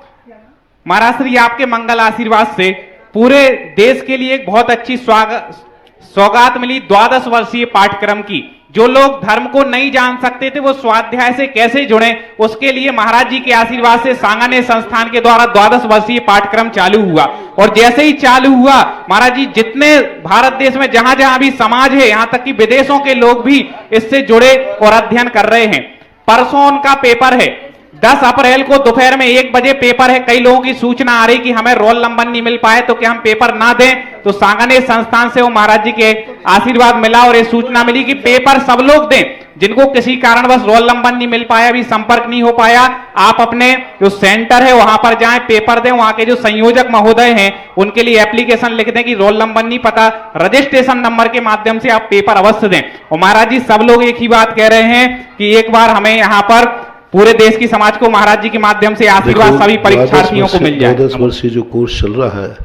महाराज श्री आपके मंगल आशीर्वाद से पूरे देश के लिए एक बहुत अच्छी सौगात मिली 12 वर्षीय पाठ्यक्रम की। जो लोग धर्म को नहीं जान सकते थे वो स्वाध्याय से कैसे जुड़े, उसके लिए महाराज जी के आशीर्वाद से सांगानेर संस्थान के द्वारा 12 वर्षीय पाठ्यक्रम चालू हुआ। और जैसे ही चालू हुआ महाराज जी जितने भारत देश में जहां जहां भी समाज है, यहां तक कि विदेशों के लोग भी इससे जुड़े और अध्ययन कर रहे हैं। परसों उनका पेपर है, 10 अप्रैल को दोपहर में 1 बजे पेपर है। कई लोगों की सूचना आ रही कि हमें रोल नंबर नहीं मिल पाए तो क्या हम पेपर ना दें, तो सांगानेर संस्थान से वो महाराज जी के आशीर्वाद मिला और ये सूचना मिली कि पेपर सब लोग दें। जिनको किसी कारणवश रोल नंबर नहीं मिल पाया, भी संपर्क नहीं हो पाया, आप अपने जो सेंटर है वहां पर जाएं, पेपर दें। वहां के जो संयोजक महोदय हैं उनके लिए एप्लीकेशन लिख दें कि रोल नंबर नहीं पता, रजिस्ट्रेशन नंबर के माध्यम से आप पेपर अवश्य दें। और महाराज जी सब लोग एक ही बात कह रहे हैं कि एक बार हमें यहाँ पर पूरे देश की समाज को महाराज जी के माध्यम से आशीर्वाद सभी परीक्षार्थियों को मिल जाए। 10 वर्षीय जो कोर्स चल रहा है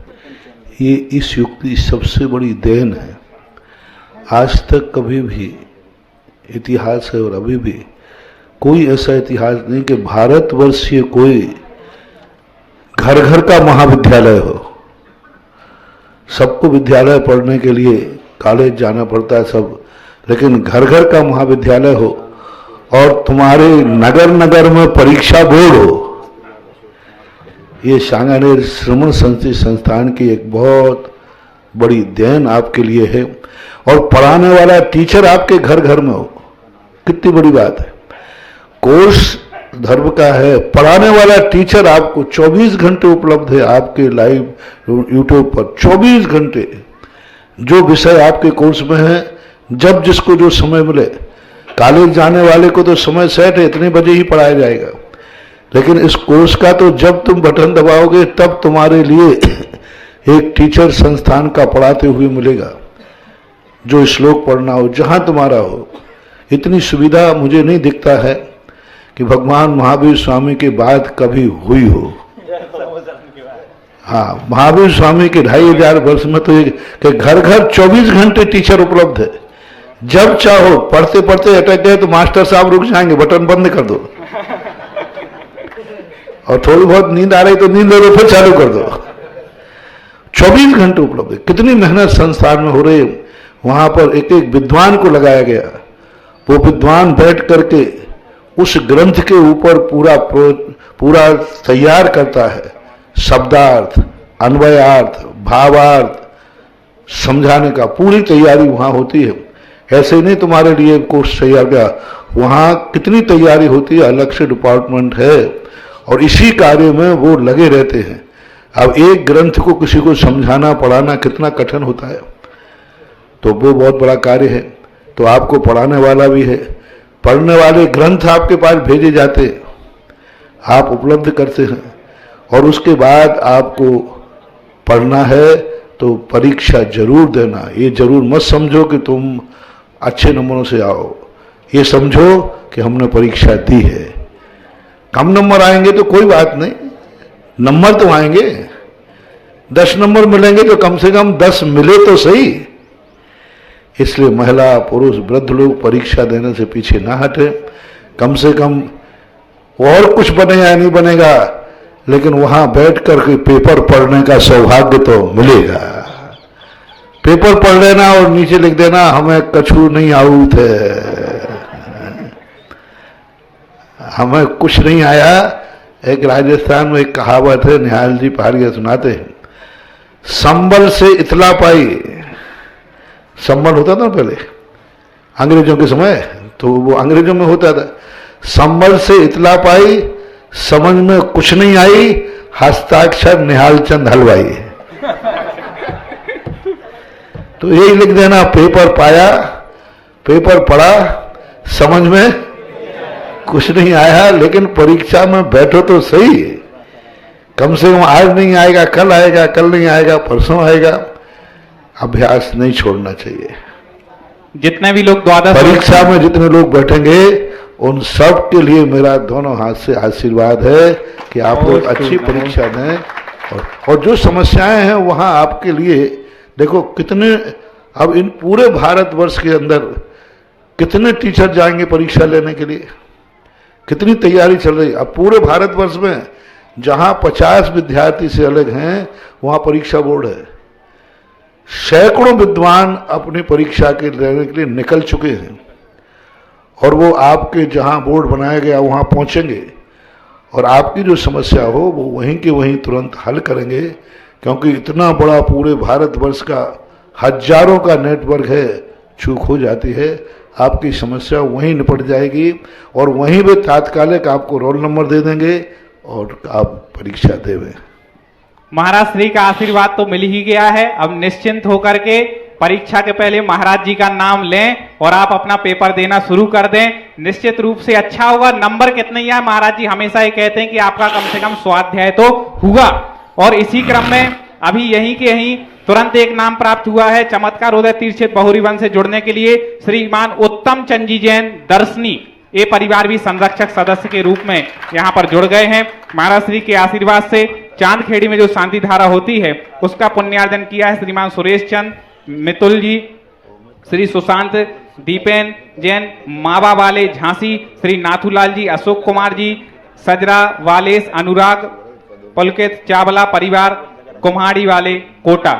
ये इस युग की सबसे बड़ी देन है। आज तक कभी भी इतिहास है और अभी भी कोई ऐसा इतिहास नहीं कि भारतवर्षीय कोई घर घर का महाविद्यालय हो। सबको विद्यालय पढ़ने के लिए कॉलेज जाना पड़ता है सब, लेकिन घर घर का महाविद्यालय हो और तुम्हारे नगर नगर में परीक्षा बोर्ड हो। ये सांगानेर श्रमण संस्कृति संस्थान की एक बहुत बड़ी देन आपके लिए है। और पढ़ाने वाला टीचर आपके घर घर में हो, कितनी बड़ी बात है। कोर्स धर्म का है, पढ़ाने वाला टीचर आपको 24 घंटे उपलब्ध है आपके लाइव यूट्यूब पर। 24 घंटे जो विषय आपके कोर्स में है, जब जिसको जो समय मिले। कॉलेज जाने वाले को तो समय सेट है, इतने बजे ही पढ़ाया जाएगा, लेकिन इस कोर्स का तो जब तुम बटन दबाओगे तब तुम्हारे लिए एक टीचर संस्थान का पढ़ाते हुए मिलेगा। जो श्लोक पढ़ना हो जहां तुम्हारा हो, इतनी सुविधा मुझे नहीं दिखता है कि भगवान महावीर स्वामी के बाद कभी हुई हो। हाँ, महावीर स्वामी के 2500 वर्ष में तो कि घर घर 24 घंटे टीचर उपलब्ध है। जब चाहो पढ़ते पढ़ते अटक गए तो मास्टर साहब रुक जाएंगे, बटन बंद कर दो। और थोड़ी बहुत नींद आ रही तो नींद ले लो, फिर चालू कर दो। 24 घंटे उपलब्ध है। कितनी मेहनत संस्थान में हो रही है। वहां पर एक एक विद्वान को लगाया गया, वो विद्वान बैठ करके उस ग्रंथ के ऊपर पूरा तैयार करता है। शब्दार्थ, अन्वयार्थ, भावार्थ समझाने का पूरी तैयारी वहां होती है। ऐसे नहीं तुम्हारे लिए कोर्स तैयार किया, वहां कितनी तैयारी होती है, अलग से डिपार्टमेंट है और इसी कार्य में वो लगे रहते हैं। अब एक ग्रंथ को किसी को समझाना पढ़ाना कितना कठिन होता है, तो वो बहुत बड़ा कार्य है। तो आपको पढ़ाने वाला भी है, पढ़ने वाले ग्रंथ आपके पास भेजे जाते, आप उपलब्ध करते हैं, और उसके बाद आपको पढ़ना है तो परीक्षा जरूर देना। ये जरूर मत समझो कि तुम अच्छे नंबरों से आओ, ये समझो कि हमने परीक्षा दी है। कम नंबर आएंगे तो कोई बात नहीं, नंबर तो आएंगे, 10 नंबर मिलेंगे तो कम से कम 10 मिले तो सही। इसलिए महिला पुरुष वृद्ध लोग परीक्षा देने से पीछे ना हटे। कम से कम और कुछ बने या नहीं बनेगा, लेकिन वहां बैठ करके पेपर पढ़ने का सौभाग्य तो मिलेगा। पेपर पढ़ लेना और नीचे लिख देना हमें कछु नहीं आऊ थे, हमें कुछ नहीं आया। एक राजस्थान में एक कहावत है, निहाल जी पहाड़िया सुनाते हैं, संबल से इतला पाई। संबल होता था पहले अंग्रेजों के समय, तो वो अंग्रेजों में होता था, संबल से इतला पाई, समझ में कुछ नहीं आई, हस्ताक्षर निहाल चंद हलवाई। तो यही लिख देना, पेपर पाया, पेपर पढ़ा, समझ में कुछ नहीं आया, लेकिन परीक्षा में बैठो तो सही। कम से कम आज नहीं आएगा, कल आएगा, कल नहीं आएगा, परसों आएगा। अभ्यास नहीं छोड़ना चाहिए। जितने भी लोग द्वादश परीक्षा में जितने लोग बैठेंगे उन सब के लिए मेरा दोनों हाथ से आशीर्वाद है कि आप लोग अच्छी परीक्षा दें। और जो समस्याएं हैं वहां आपके लिए देखो कितने, अब इन पूरे भारतवर्ष के अंदर कितने टीचर जाएंगे परीक्षा लेने के लिए, कितनी तैयारी चल रही। अब पूरे भारतवर्ष में जहां 50 विद्यार्थी से अलग हैं वहां परीक्षा बोर्ड है। सैकड़ों विद्वान अपनी परीक्षा के लेने के लिए निकल चुके हैं, और वो आपके जहां बोर्ड बनाया गया वहां पहुंचेंगे, और आपकी जो समस्या हो वो वहीं के वहीं तुरंत हल करेंगे। क्योंकि इतना बड़ा पूरे भारतवर्ष का हजारों का नेटवर्क है, चूक हो जाती है आपकी समस्या वहीं निपट जाएगी, और वहीं वे तात्कालिक आपको रोल नंबर दे देंगे और आप परीक्षा देवें। महाराज श्री का आशीर्वाद तो मिल ही गया है। अब निश्चिंत होकर के परीक्षा के पहले महाराज जी का नाम लें और आप अपना पेपर देना शुरू कर दें। निश्चित रूप से अच्छा होगा। नंबर कितने ही आए, महाराज जी हमेशा ये कहते हैं कि आपका कम से कम स्वाध्याय तो हुआ। और इसी क्रम में अभी यहीं के यहीं तुरंत एक नाम प्राप्त हुआ है चमत्कार उदय तीर्थ बहुरी वन से जुड़ने के लिए श्रीमान उत्तम चंद जी जैन दर्शनी, ये परिवार भी संरक्षक सदस्य के रूप में यहाँ पर जुड़ गए हैं। महाराज श्री के आशीर्वाद से चांदखेड़ी में जो शांति धारा होती है उसका पुण्यार्जन किया है श्रीमान सुरेश चंद मितुल जी, श्री सुशांत दीपेन जैन मावा वाले झांसी, श्री नाथूलाल जी, अशोक कुमार जी सजरा वालेस, अनुराग पुलकित चावला परिवार कुम्हाड़ी वाले कोटा,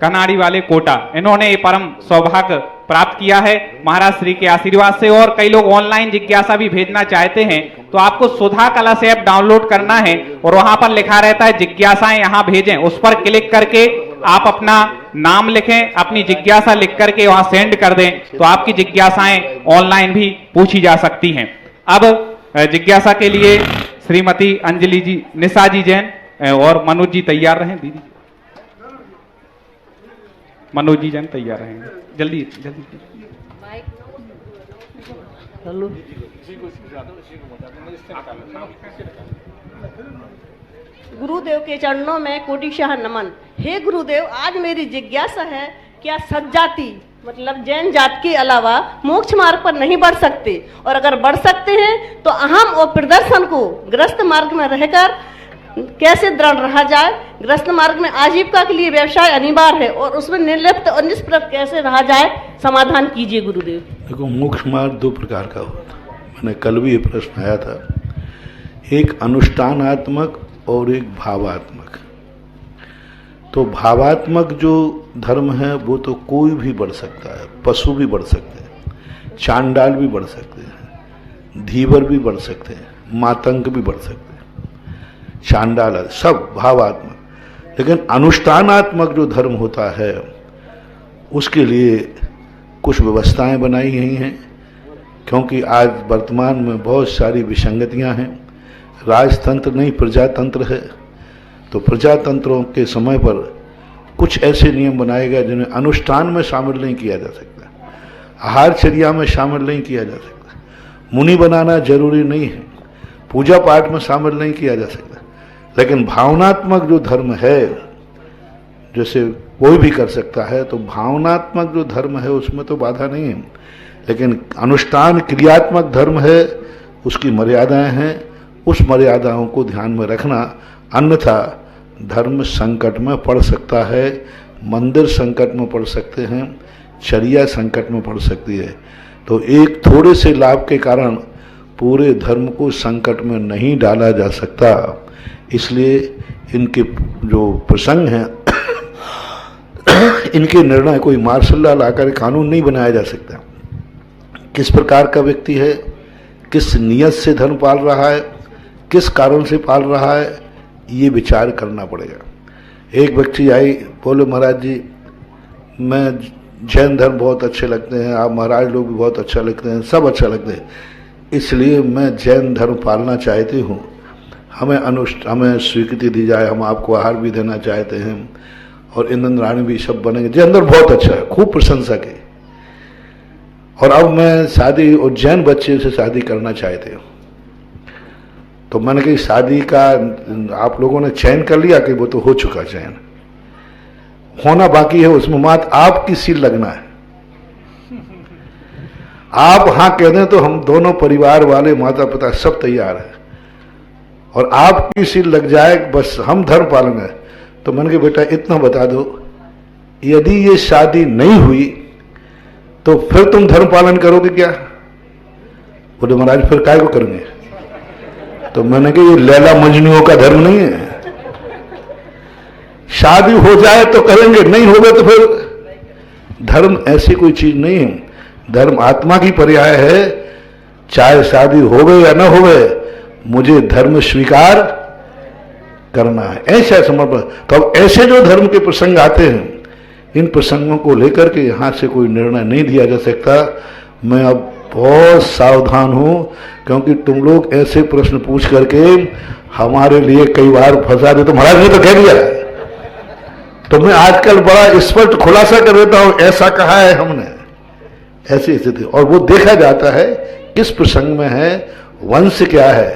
कनाड़ी वाले कोटा, इन्होंने ये परम सौभाग्य प्राप्त किया है महाराज श्री के आशीर्वाद से। और कई लोग ऑनलाइन जिज्ञासा भी भेजना चाहते हैं तो आपको सुधा कलश ऐप डाउनलोड करना है और वहां पर लिखा रहता है जिज्ञासाएं यहां भेजें, उस पर क्लिक करके आप अपना नाम लिखें, अपनी जिज्ञासा लिख करके वहां सेंड कर दें तो आपकी जिज्ञासाएं ऑनलाइन भी पूछी जा सकती हैं। अब जिज्ञासा के लिए श्रीमती अंजलि जी, निशा जी जैन और मनोज जी तैयार रहें। दीदी मनोज जी जैन तैयार रहेंगे, जल्दी जल्दी। हेलो, गुरुदेव के चरणों में कोटिशाह नमन। हे गुरुदेव, आज मेरी जिज्ञासा है, क्या सज्जाति मतलब जैन जात के अलावा मोक्ष मार्ग पर नहीं बढ़ सकते, और अगर बढ़ सकते हैं तो अहम और प्रदर्शन को ग्रस्त मार्ग में रहकर कैसे दृढ़ रहा जाए? ग्रस्त मार्ग में आजीविका के लिए व्यवसाय अनिवार्य है और उसमें निर्लिप्त और निष्प्रभ कैसे रहा जाए? समाधान कीजिए गुरुदेव। देखो, मोक्ष मार्ग 2 प्रकार का होता है। मैंने कल भी ये प्रश्न आया था, एक अनुष्ठानात्मक और एक भावात्मक। तो भावात्मक जो धर्म है वो तो कोई भी बढ़ सकता है, पशु भी बढ़ सकते हैं, चांडाल भी बढ़ सकते हैं, धीवर भी बढ़ सकते हैं, मातंग भी बढ़ सकते हैं, चांडाल सब भावात्मक। लेकिन अनुष्ठानात्मक जो धर्म होता है उसके लिए कुछ व्यवस्थाएं बनाई गई हैं, क्योंकि आज वर्तमान में बहुत सारी विसंगतियां हैं। राजतंत्र नहीं प्रजातंत्र है, तो प्रजातंत्रों के समय पर कुछ ऐसे नियम बनाए गए जिन्हें अनुष्ठान में शामिल नहीं किया जा सकता। आहारचर्या में शामिल नहीं किया जा सकता। मुनि बनाना जरूरी नहीं है, पूजा पाठ में शामिल नहीं किया जा सकता, लेकिन भावनात्मक जो धर्म है, जैसे कोई भी कर सकता है, तो भावनात्मक जो धर्म है उसमें तो बाधा नहीं है, लेकिन अनुष्ठान क्रियात्मक धर्म है, उसकी मर्यादाएं हैं, उस मर्यादाओं को ध्यान में रखना, अन्यथा धर्म संकट में पड़ सकता है, मंदिर संकट में पड़ सकते हैं, चर्या संकट में पड़ सकती है। तो एक थोड़े से लाभ के कारण पूरे धर्म को संकट में नहीं डाला जा सकता। इसलिए इनके जो प्रसंग हैं इनके निर्णय कोई मार्शल लॉ लाकर कानून नहीं बनाया जा सकता। किस प्रकार का व्यक्ति है, किस नियत से धर्म पाल रहा है, किस कारण से पाल रहा है, ये विचार करना पड़ेगा। एक व्यक्ति आई, बोले महाराज जी मैं जैन धर्म बहुत अच्छे लगते हैं, आप महाराज लोग भी बहुत अच्छा लगते हैं, सब अच्छा लगते हैं, इसलिए मैं जैन धर्म पालना चाहती हूँ, हमें स्वीकृति दी जाए, हम आपको आहार भी देना चाहते हैं और इंद्र रानी भी सब बनेंगे। जैन धर्म बहुत अच्छा है, खूब प्रशंसा की, और अब मैं शादी और जैन बच्चे से शादी करना चाहते हूँ। तो मैंने कही शादी का आप लोगों ने चयन कर लिया कि वो तो हो चुका चयन, होना बाकी है, उसमें मात्र आपकी सील लगना है। आप हाँ कह दें तो हम दोनों परिवार वाले माता पिता सब तैयार हैं, और आपकी सील लग जाए बस हम धर्म पालेंगे। तो मैंने कहा बेटा इतना बता दो, यदि ये शादी नहीं हुई तो फिर तुम धर्म पालन करोगे क्या? बोले महाराज फिर काय को करेंगे? तो मैंने कहा ये लैला मजनुओं का धर्म नहीं है, शादी हो जाए तो करेंगे, नहीं होगा तो फिर। धर्म ऐसी कोई चीज नहीं है, धर्म आत्मा की पर्याय है, चाहे शादी हो गए या ना हो गए, मुझे धर्म स्वीकार करना है, ऐसा समर्पण। तो अब ऐसे जो धर्म के प्रसंग आते हैं, इन प्रसंगों को लेकर के यहां से कोई निर्णय नहीं दिया जा सकता। मैं अब बहुत सावधान हूं, क्योंकि तुम लोग ऐसे प्रश्न पूछ करके हमारे लिए कई बार फंसा दे। तो महाराज ने तो कह दिया, तो मैं आजकल बड़ा स्पष्ट खुलासा कर देता हूं, ऐसा कहा है हमने, ऐसी स्थिति। और वो देखा जाता है किस प्रसंग में है, वंश क्या है,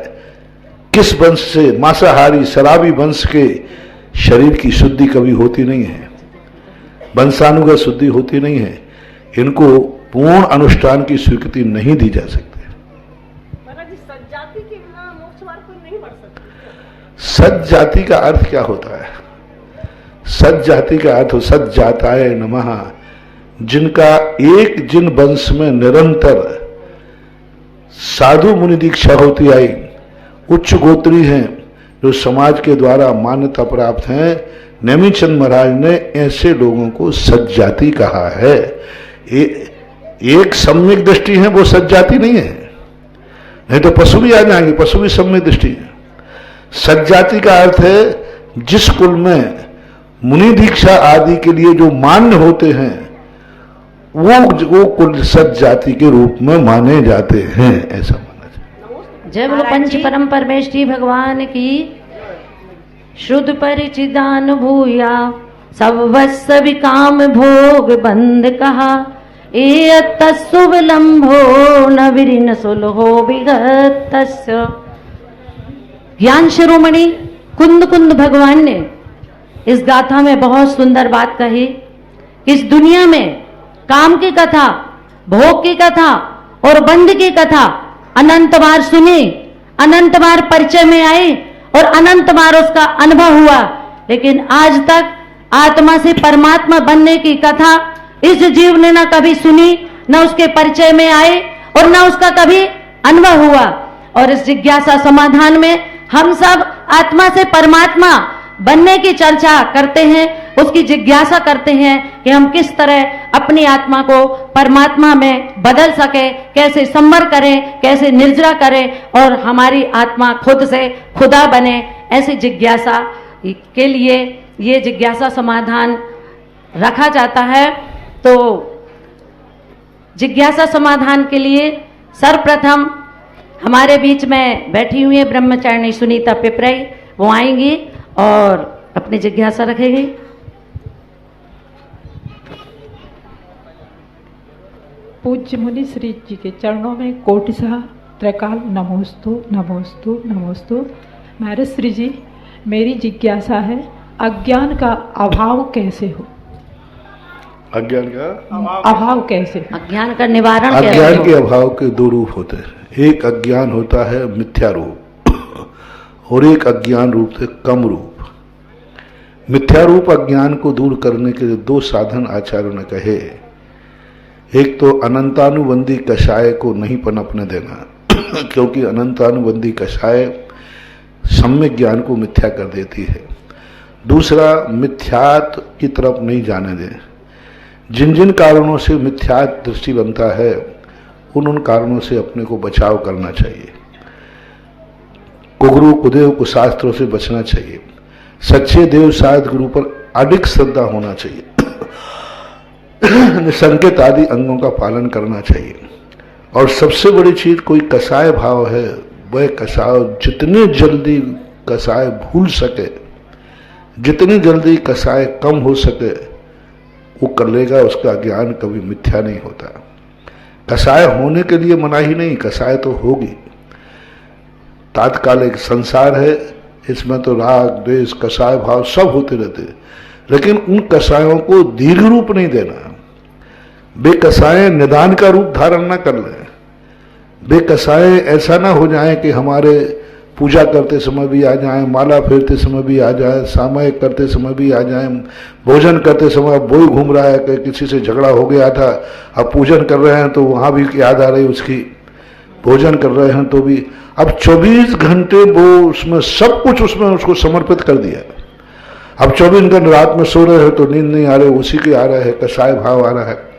किस वंश से, मांसाहारी शराबी वंश के शरीर की शुद्धि कभी होती नहीं है, वंशानुगत शुद्धि होती नहीं है, इनको पूर्ण अनुष्ठान की स्वीकृति नहीं दी जा सकती। महाराज जी सज्जाति के बिना मोक्ष मार्ग पर नहीं बढ़ सकते। सज जाति का अर्थ क्या होता है? सज जाति का अर्थ सज जाताय नमः, जिनका एक जिन वंश में निरंतर साधु मुनि दीक्षा होती आई, उच्च गोत्री हैं, जो समाज के द्वारा मान्यता प्राप्त हैं, नेमिचंद महाराज ने ऐसे लोगों को सज्जाति कहा है। एक सम्यक दृष्टि है, वो सज्जाति नहीं है, नहीं तो पशु भी आ जाएंगे, पशु भी सम्यक दृष्टि है। सज्जाति का अर्थ है जिस कुल में मुनि दीक्षा आदि के लिए जो मान्य होते हैं, वो कुल सज्जाति के रूप में माने जाते हैं, ऐसा माना जाए। जय बोलो पंच परम परमेष्ठी भगवान की। शुद्ध परिचिदान भूया सब वत्स विकाम भोग बंद कहा, ए तस्सु विलंभो न विरिन सुलहो विगतस्य। ज्ञान शिरोमणि कुंद कुंद भगवान ने इस गाथा में बहुत सुंदर बात कही। इस दुनिया में काम की कथा, भोग की कथा और बंद की कथा अनंत बार सुनी, अनंत बार परिचय में आई और अनंत बार उसका अनुभव हुआ, लेकिन आज तक आत्मा से परमात्मा बनने की कथा इस जीव ने ना कभी सुनी, ना उसके परिचय में आए और ना उसका कभी अनुभव हुआ। और इस जिज्ञासा समाधान में हम सब आत्मा से परमात्मा बनने की चर्चा करते हैं, उसकी जिज्ञासा करते हैं कि हम किस तरह अपनी आत्मा को परमात्मा में बदल सके, कैसे संवर करें, कैसे निर्जरा करें और हमारी आत्मा खुद से खुदा बने। ऐसी जिज्ञासा के लिए ये जिज्ञासा समाधान रखा जाता है। तो जिज्ञासा समाधान के लिए सर्वप्रथम हमारे बीच में बैठी हुई है ब्रह्मचारिणी सुनीता पिपराई, वो आएंगी और अपनी जिज्ञासा रखेगी। पूज्य मुनि श्री जी के चरणों में कोटिशः त्रैकाल नमोस्तु नमोस्तु नमोस्तु। महाराज श्री जी, मेरी जिज्ञासा है, अज्ञान का अभाव कैसे हो? अज्ञान का अभाव कैसे हो? अज्ञान का निवारण कैसे अज्ञान हो? के अभाव के दो रूप होते हैं। एक अज्ञान होता है मिथ्या रूप और एक अज्ञान रूप से कम रूप। मिथ्या रूप अज्ञान को दूर करने के लिए दो साधन आचार्यों ने कहे। एक तो अनंतानुबंधी कषाय को नहीं पनपने देना क्योंकि अनंतानुबंधी कषाय सम्यक ज्ञान को मिथ्या कर देती है। दूसरा, मिथ्यात्व की तरफ नहीं जाने दें। जिन जिन कारणों से मिथ्यात्व दृष्टि बनता है उन कारणों से अपने को बचाव करना चाहिए। कुगुरु कुदेव कुशास्त्रों से बचना चाहिए। सच्चे देव शायद गुरु पर अडिग श्रद्धा होना चाहिए। संकेत आदि अंगों का पालन करना चाहिए। और सबसे बड़ी चीज, कोई कसाय भाव है, वह कसाय जितने जल्दी कसाय भूल सके, जितनी जल्दी कसाय कम हो सके वो कर लेगा। उसका ज्ञान कभी मिथ्या नहीं होता। कसाय होने के लिए मनाही नहीं, कसाय तो होगी। तात्कालिक संसार है, इसमें तो राग द्वेष कसाय भाव सब होते रहते, लेकिन उन कसायों को दीर्घ रूप नहीं देना। बेकसाय निदान का रूप धारण न कर लें। बेकसाय ऐसा ना हो जाए कि हमारे पूजा करते समय भी आ जाए, माला फेरते समय भी आ जाए, सामायिक करते समय भी आ जाए, भोजन करते समय बोई घूम रहा है कि किसी से झगड़ा हो गया था, अब पूजन कर रहे हैं तो वहां भी याद आ रही उसकी, भोजन कर रहे हैं तो भी। अब 24 घंटे वो उसमें सब कुछ उसमें उसको समर्पित कर दिया। अब 24 घंटे रात में सो रहे हैं तो नींद नहीं आ रहे, उसी के आ रहे हैं, कसाय भाव आ रहा है।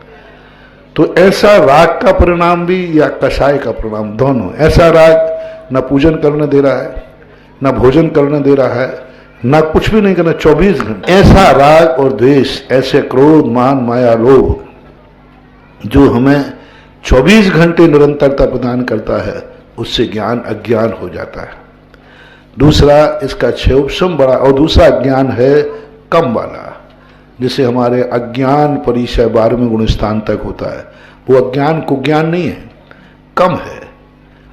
तो ऐसा राग का परिणाम भी या कसाय का परिणाम, दोनों। ऐसा राग न पूजन करने दे रहा है, न भोजन करने दे रहा है, न कुछ भी नहीं करना 24 घंटे। ऐसा राग और द्वेष, ऐसे क्रोध मान माया लोभ जो हमें 24 घंटे निरंतरता प्रदान करता है, उससे ज्ञान अज्ञान हो जाता है। दूसरा, इसका क्षयोपशम बड़ा, और दूसरा ज्ञान है कम वाला, जिसे हमारे अज्ञान परिचय 12वें गुण स्थान तक होता है। वो अज्ञान को ज्ञान नहीं है, कम है,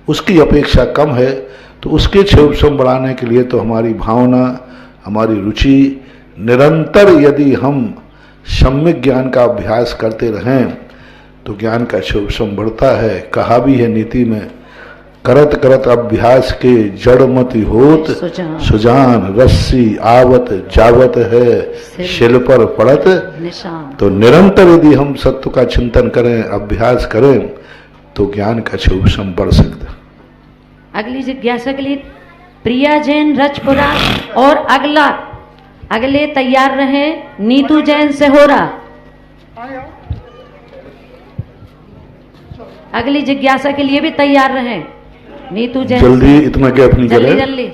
उसकी अपेक्षा कम है। तो उसके क्षयोपशम बढ़ाने के लिए तो हमारी भावना, हमारी रुचि निरंतर, यदि हम सम्यक ज्ञान का अभ्यास करते रहें तो ज्ञान का क्षयोपशम बढ़ता है। कहा भी है नीति में, करत करत अभ्यास के जड़ मति होत सुजान, रस्सी आवत जावत है शिल पर पड़त निशान। तो निरंतर यदि हम सत्य का चिंतन करें, अभ्यास करें, तो ज्ञान का क्षयोपशम बढ़ सकता है। अगली जिज्ञासा के लिए प्रिया जैन रजपुरा और अगले तैयार रहे नीतू जैन से हो रहा। अगली जिज्ञासा के लिए भी तैयार रहे नीतू जैन। जल्दी, इतना गैप नहीं करें। जल्दी।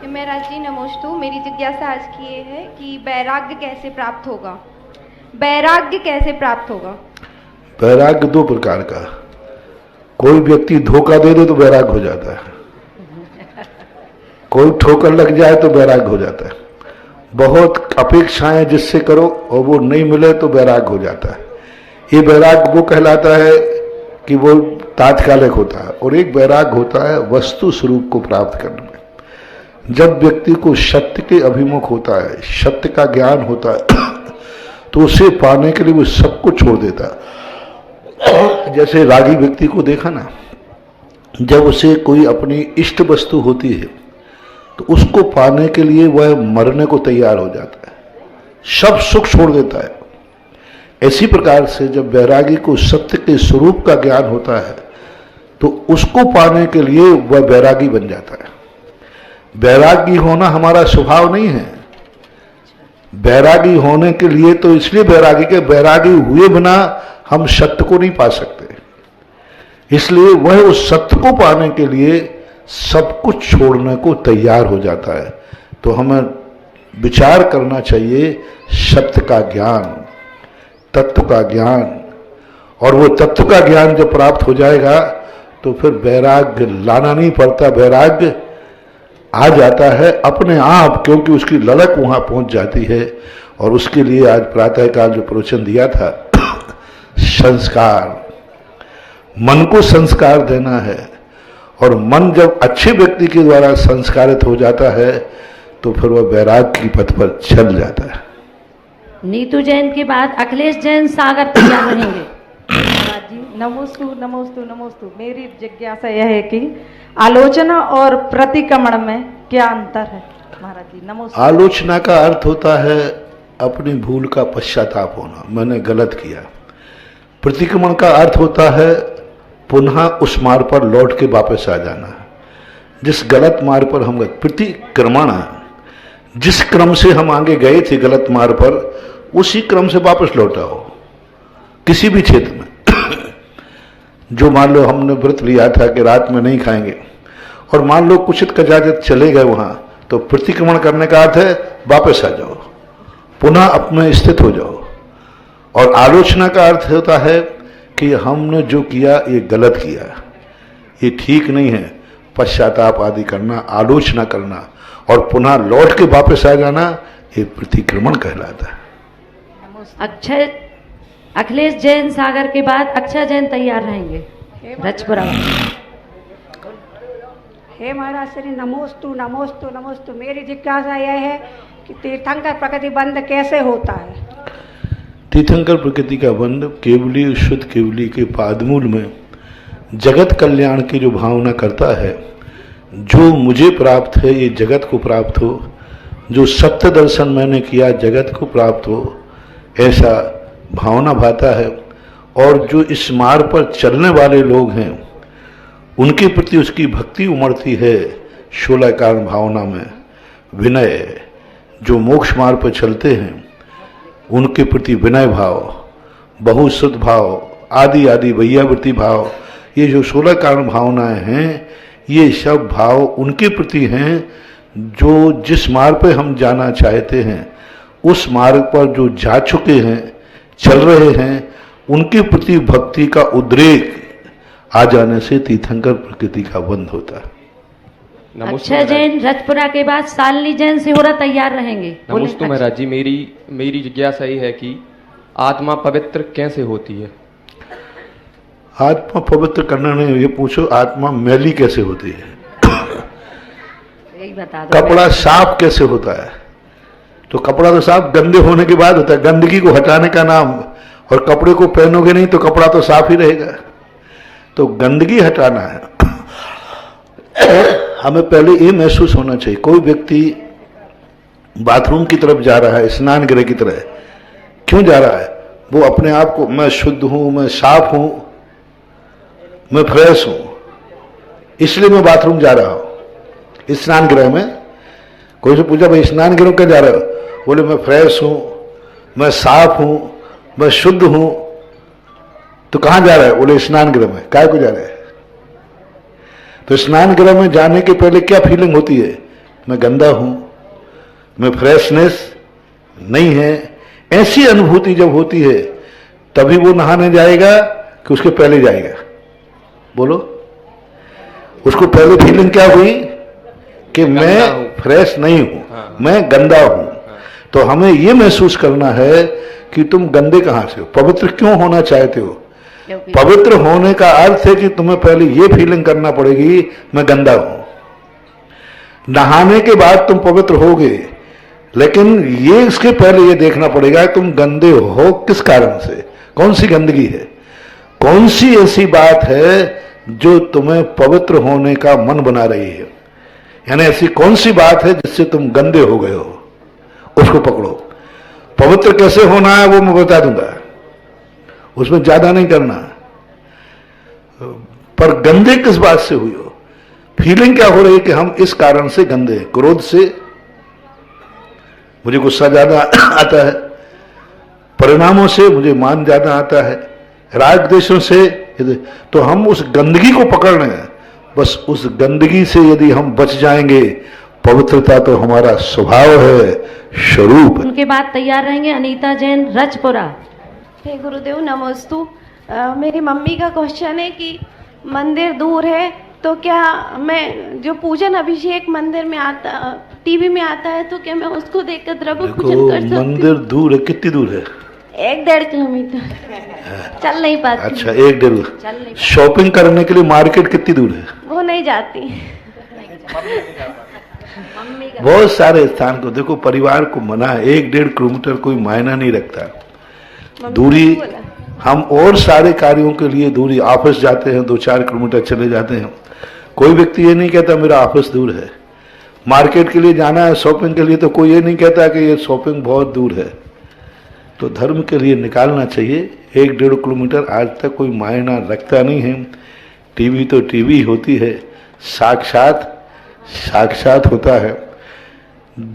महाराज जी नमोस्तु। मेरी जिज्ञासा आज की ये है कि वैराग्य कैसे प्राप्त होगा? वैराग्य कैसे प्राप्त होगा? वैराग्य दो प्रकार का। कोई व्यक्ति धोखा दे दे तो वैराग्य हो जाता है, कोई ठोकर लग जाए तो वैराग्य हो जाता है। बहुत अपेक्षाएं जिससे करो और वो नहीं मिले तो वैराग्य हो जाता है। ये वैराग्य वो कहलाता है कि वो तात्कालिक होता है, और एक वैराग्य होता है वस्तु स्वरूप को प्राप्त करने में। जब व्यक्ति को सत्य के अभिमुख होता है, सत्य का ज्ञान होता है, तो उसे पाने के लिए वो सब कुछ छोड़ देता है। जैसे रागी व्यक्ति को देखा ना, जब उसे कोई अपनी इष्ट वस्तु होती है तो उसको पाने के लिए वह मरने को तैयार हो जाता है, सब सुख छोड़ देता है। इसी प्रकार से जब वैरागी को सत्य के स्वरूप का ज्ञान होता है तो उसको पाने के लिए वह वैरागी बन जाता है। वैरागी होना हमारा स्वभाव नहीं है। वैरागी होने के लिए तो इसलिए वैरागी के वैरागी हुए बिना हम सत्य को नहीं पा सकते, इसलिए वह उस सत्य को पाने के लिए सब कुछ छोड़ने को तैयार हो जाता है। तो हमें विचार करना चाहिए सत्य का ज्ञान, तत्व का ज्ञान, और वो तत्व का ज्ञान जब प्राप्त हो जाएगा तो फिर वैराग्य लाना नहीं पड़ता, वैराग्य आ जाता है अपने आप, क्योंकि उसकी ललक वहां पहुंच जाती है। और उसके लिए आज प्रातःकाल जो प्रवचन दिया था संस्कार, मन को संस्कार देना है। और मन जब अच्छे व्यक्ति के द्वारा संस्कारित हो जाता है तो फिर वह वैराग्य की पथ पर चल जाता है। नीतू जैन के बाद अखिलेश जैन सागर तैयार रहेंगे। महाराज जी नमोस्तु नमोस्तु नमोस्तु। मेरी जिज्ञासा यह है कि आलोचना और प्रतिक्रमण में क्या अंतर है महाराज जी? नमोस्तु। आलोचना का अर्थ होता है अपनी भूल का पश्चाताप होना, मैंने गलत किया। प्रतिक्रमण का अर्थ होता है पुनः उस मार्ग पर लौट के वापस आ जाना। जिस गलत मार्ग पर हम गए, प्रतिक्रमण जिस क्रम से हम आगे गए थे गलत मार्ग पर, उसी क्रम से वापस लौट आओ किसी भी क्षेत्र में। जो मान लो हमने व्रत लिया था कि रात में नहीं खाएंगे और मान लो कुछित कजाजत चले गए वहां, तो प्रतिक्रमण करने का अर्थ है वापस आ जाओ, पुनः अपने स्थित हो जाओ। और आलोचना का अर्थ होता है कि हमने जो किया ये गलत किया, ये ठीक नहीं है, पश्चाताप आदि करना, आलोचना करना और पुनः लौट के वापस आ जाना, ये प्रतिक्रमण कहलाता है। अक्षय अखिलेश जैन सागर के बाद अक्षय जैन तैयार रहेंगे। रजपुरा। हे महाराज श्री नमोस्तु नमोस्तु नमोस्तु। मेरी जिज्ञासा यह है कि तीर्थंकर प्रकृति बंध कैसे होता है? तीर्थंकर प्रकृति का बंध केवली शुद्ध केवली के पादमूल में जगत कल्याण की जो भावना करता है, जो मुझे प्राप्त है ये जगत को प्राप्त हो, जो सत्य दर्शन मैंने किया जगत को प्राप्त हो, ऐसा भावना भाता है। और जो इस मार्ग पर चलने वाले लोग हैं उनके प्रति उसकी भक्ति उमड़ती है 16 कारण भावना में। विनय, जो मोक्ष मार्ग पर चलते हैं उनके प्रति विनय भाव, बहुसुत भाव, आदि आदि वैयावृत्ति भाव, ये जो 16 कारण भावनाएं हैं, ये सब भाव उनके प्रति हैं जो जिस मार्ग पर हम जाना चाहते हैं उस मार्ग पर जो जा चुके हैं, चल रहे हैं, उनके प्रति भक्ति का उद्रेक आ जाने से तीर्थंकर प्रकृति का बंध होता है। अक्षय जैन रजपुरा के बाद शालिनी जैन सिहोरा तैयार रहेंगे। नमस्ते महाराज जी, मेरी जिज्ञासा ये है कि आत्मा पवित्र कैसे होती है? आत्मा पवित्र करना नहीं, ये पूछो आत्मा मैली कैसे होती है? यही बता दो। कपड़ा साफ कैसे होता है? तो कपड़ा तो साफ गंदे होने के बाद होता है, गंदगी को हटाने का नाम। और कपड़े को पहनोगे नहीं तो कपड़ा तो साफ ही रहेगा। तो गंदगी हटाना है। हमें पहले ये महसूस होना चाहिए, कोई व्यक्ति बाथरूम की तरफ जा रहा है, स्नान गृह की तरह, क्यों जा रहा है? वो अपने आप को मैं शुद्ध हूं, मैं साफ हूं, मैं फ्रेश हूं, इसलिए मैं बाथरूम जा रहा हूं स्नान गृह में। कोई से पूछा भाई स्नान गृह क्यों जा रहे हो? बोले मैं फ्रेश हूं, मैं साफ हूं, मैं शुद्ध हूं। तो कहां जा रहा है? बोले स्नान गृह में। काय को जा रहा है? तो स्नान गृह में जाने के पहले क्या फीलिंग होती है? मैं गंदा हूं, मैं फ्रेशनेस नहीं है। ऐसी अनुभूति जब होती है तभी वो नहाने जाएगा कि उसके पहले जाएगा? बोलो, उसको पहले फीलिंग क्या हुई कि मैं फ्रेश नहीं हूं, मैं गंदा हूं। तो हमें ये महसूस करना है कि तुम गंदे कहां से हो, पवित्र क्यों होना चाहते हो? पवित्र होने का अर्थ है कि तुम्हें पहले ये फीलिंग करना पड़ेगी मैं गंदा हूं। नहाने के बाद तुम पवित्र होगे, लेकिन ये इसके पहले ये देखना पड़ेगा तुम गंदे हो किस कारण से, कौन सी गंदगी है, कौन सी ऐसी बात है जो तुम्हें पवित्र होने का मन बना रही है। यानी ऐसी कौन सी बात है जिससे तुम गंदे हो गए हो, उसको पकड़ो। पवित्र कैसे होना है वो मैं बता दूंगा, उसमें ज्यादा नहीं करना। पर गंदे किस बात से हुई हो, फीलिंग क्या हो रही है कि हम इस कारण से गंदे हैं। क्रोध से मुझे गुस्सा ज्यादा आता है, परिणामों से मुझे मान ज्यादा आता है, राग द्वेषों से। तो हम उस गंदगी को पकड़ रहे हैं, बस उस गंदगी से यदि हम बच जाएंगे, पवित्रता तो हमारा स्वभाव है, स्वरूप है। उनके बाद तैयार रहेंगे अनीता जैन रजपुरा। हे गुरुदेव नमस्तु। मेरी मम्मी का क्वेश्चन है कि मंदिर दूर है तो क्या मैं जो पूजन अभिषेक मंदिर में आता, टीवी में आता है, तो क्या मैं उसको देखकर द्रव्य पूजन कर सकती हूँ? मंदिर दूर है, कितनी दूर है? 1-1.5 किलोमीटर चल नहीं पाती। अच्छा, 1-1.5। शॉपिंग करने के लिए मार्केट कितनी दूर है? वो नहीं जाती। बहुत सारे स्थान को देखो, परिवार को मना है, 1-1.5 किलोमीटर कोई मायना नहीं रखता दूरी। हम और सारे कार्यों के लिए दूरी, ऑफिस जाते हैं 2-4 किलोमीटर चले जाते हैं। कोई व्यक्ति ये नहीं कहता मेरा ऑफिस दूर है। मार्केट के लिए जाना है, शॉपिंग के लिए, तो कोई ये नहीं कहता कि ये शॉपिंग बहुत दूर है। तो धर्म के लिए निकालना चाहिए 1-1.5 किलोमीटर। आज तक कोई मायना रखता नहीं है। टीवी तो टीवी होती है, साक्षात होता है।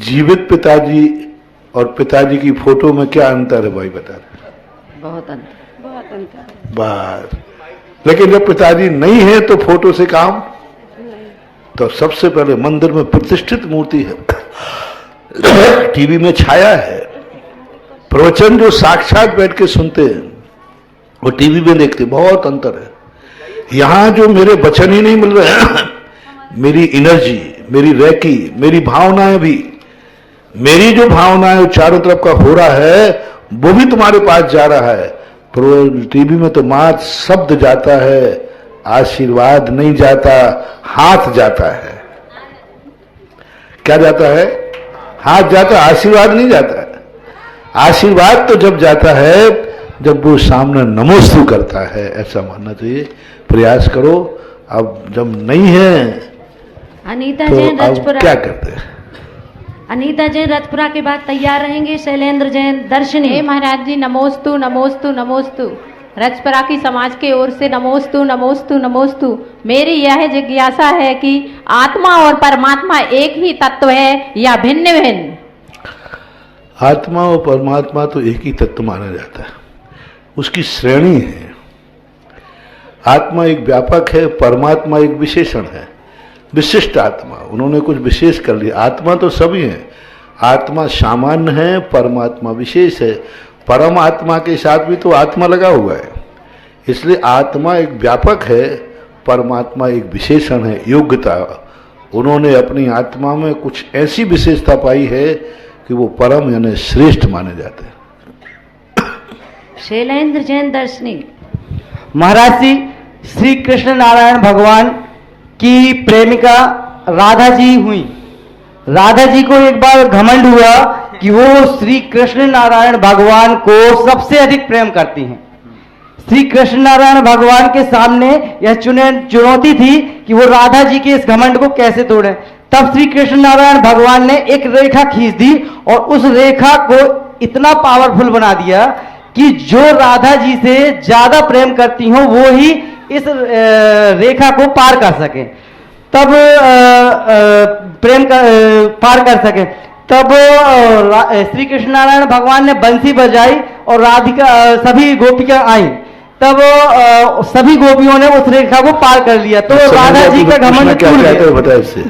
जीवित पिताजी और पिताजी की फोटो में क्या अंतर है भाई, बता? बहुत अंतर। बस, लेकिन जब पिताजी नहीं है तो फोटो से काम। तो सबसे पहले मंदिर में प्रतिष्ठित मूर्ति है, टीवी में छाया है। प्रवचन जो साक्षात बैठ के सुनते हैं वो टीवी में देखते, बहुत अंतर है। यहां जो मेरे वचन ही नहीं मिल रहे हैं, मेरी एनर्जी, मेरी रैकी, मेरी भावनाएं भी, मेरी जो भावनाएं चारों तरफ का हो रहा है वो भी तुम्हारे पास जा रहा है। टीवी में तो मात्र शब्द जाता है, आशीर्वाद नहीं जाता, हाथ जाता है। क्या जाता है? हाथ जाता है, आशीर्वाद नहीं जाता है। आशीर्वाद तो जब जाता है जब वो सामने नमोस्तु करता है, ऐसा मानना चाहिए। प्रयास करो। अब जब नहीं है अनीता तो जैन अब रजपुरा, क्या करते हैं? अनीता जैन रजपुरा के बाद तैयार रहेंगे शैलेंद्र जैन दर्शनी। हे महाराज जी, नमोस्तु नमोस्तु नमोस्तु। रजपुरा की समाज के ओर से नमोस्तु नमोस्तु नमोस्तु। मेरी यह जिज्ञासा है कि आत्मा और परमात्मा एक ही तत्व है या भिन्न भिन्न? आत्मा और परमात्मा तो एक ही तत्व माना जाता है, उसकी श्रेणी है। आत्मा एक व्यापक है, परमात्मा एक विशेषण है, विशिष्ट आत्मा। उन्होंने कुछ विशेष कर लिया। आत्मा तो सभी है, आत्मा सामान्य है, परमात्मा विशेष है। परमात्मा के साथ भी तो आत्मा लगा हुआ है, इसलिए आत्मा एक व्यापक है, परमात्मा एक विशेषण है, योग्यता। उन्होंने अपनी आत्मा में कुछ ऐसी विशेषता पाई है कि वो परम यानी श्रेष्ठ माने जाते हैं। शैलेंद्र जैन दर्शनी। महाराज जी, श्री कृष्ण नारायण भगवान की प्रेमिका राधा जी हुई। राधा जी को एक बार घमंड हुआ कि वो श्री कृष्ण नारायण भगवान को सबसे अधिक प्रेम करती हैं। श्री कृष्ण नारायण भगवान के सामने यह चुनौती थी कि वो राधा जी के इस घमंड को कैसे तोड़े। तब श्री कृष्ण नारायण भगवान ने एक रेखा खींच दी और उस रेखा को इतना पावरफुल बना दिया कि जो राधा जी से ज्यादा प्रेम करती हो वो ही इस रेखा को पार कर सके, तब पार कर सके। तब श्री कृष्ण नारायण भगवान ने बंसी बजाई और राधिका सभी गोपियां आई। तब सभी गोपियों ने उस रेखा को पार कर लिया। तो राधा जी का घमंड टूट गया। बता इससे,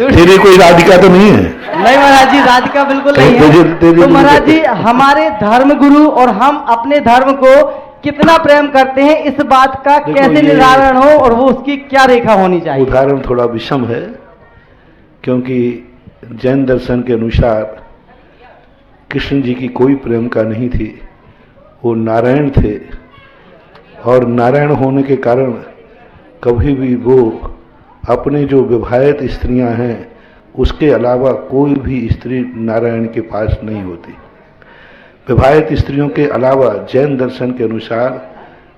तेरी कोई राधिका तो नहीं है? नहीं महाराज जी, राधिका बिल्कुल नहीं है। तो महाराज जी, हमारे धर्म गुरु और हम अपने धर्म को कितना प्रेम करते हैं, इस बात का कैसे निर्धारण हो और वो उसकी क्या रेखा होनी चाहिए? उदाहरण थोड़ा विषम है, क्योंकि जैन दर्शन के अनुसार कृष्ण जी की कोई प्रेम का नहीं थी, वो नारायण थे। और नारायण होने के कारण कभी भी वो अपने जो विवाहित स्त्रियां हैं उसके अलावा कोई भी स्त्री नारायण के पास नहीं होती। विवाहित स्त्रियों के अलावा जैन दर्शन के अनुसार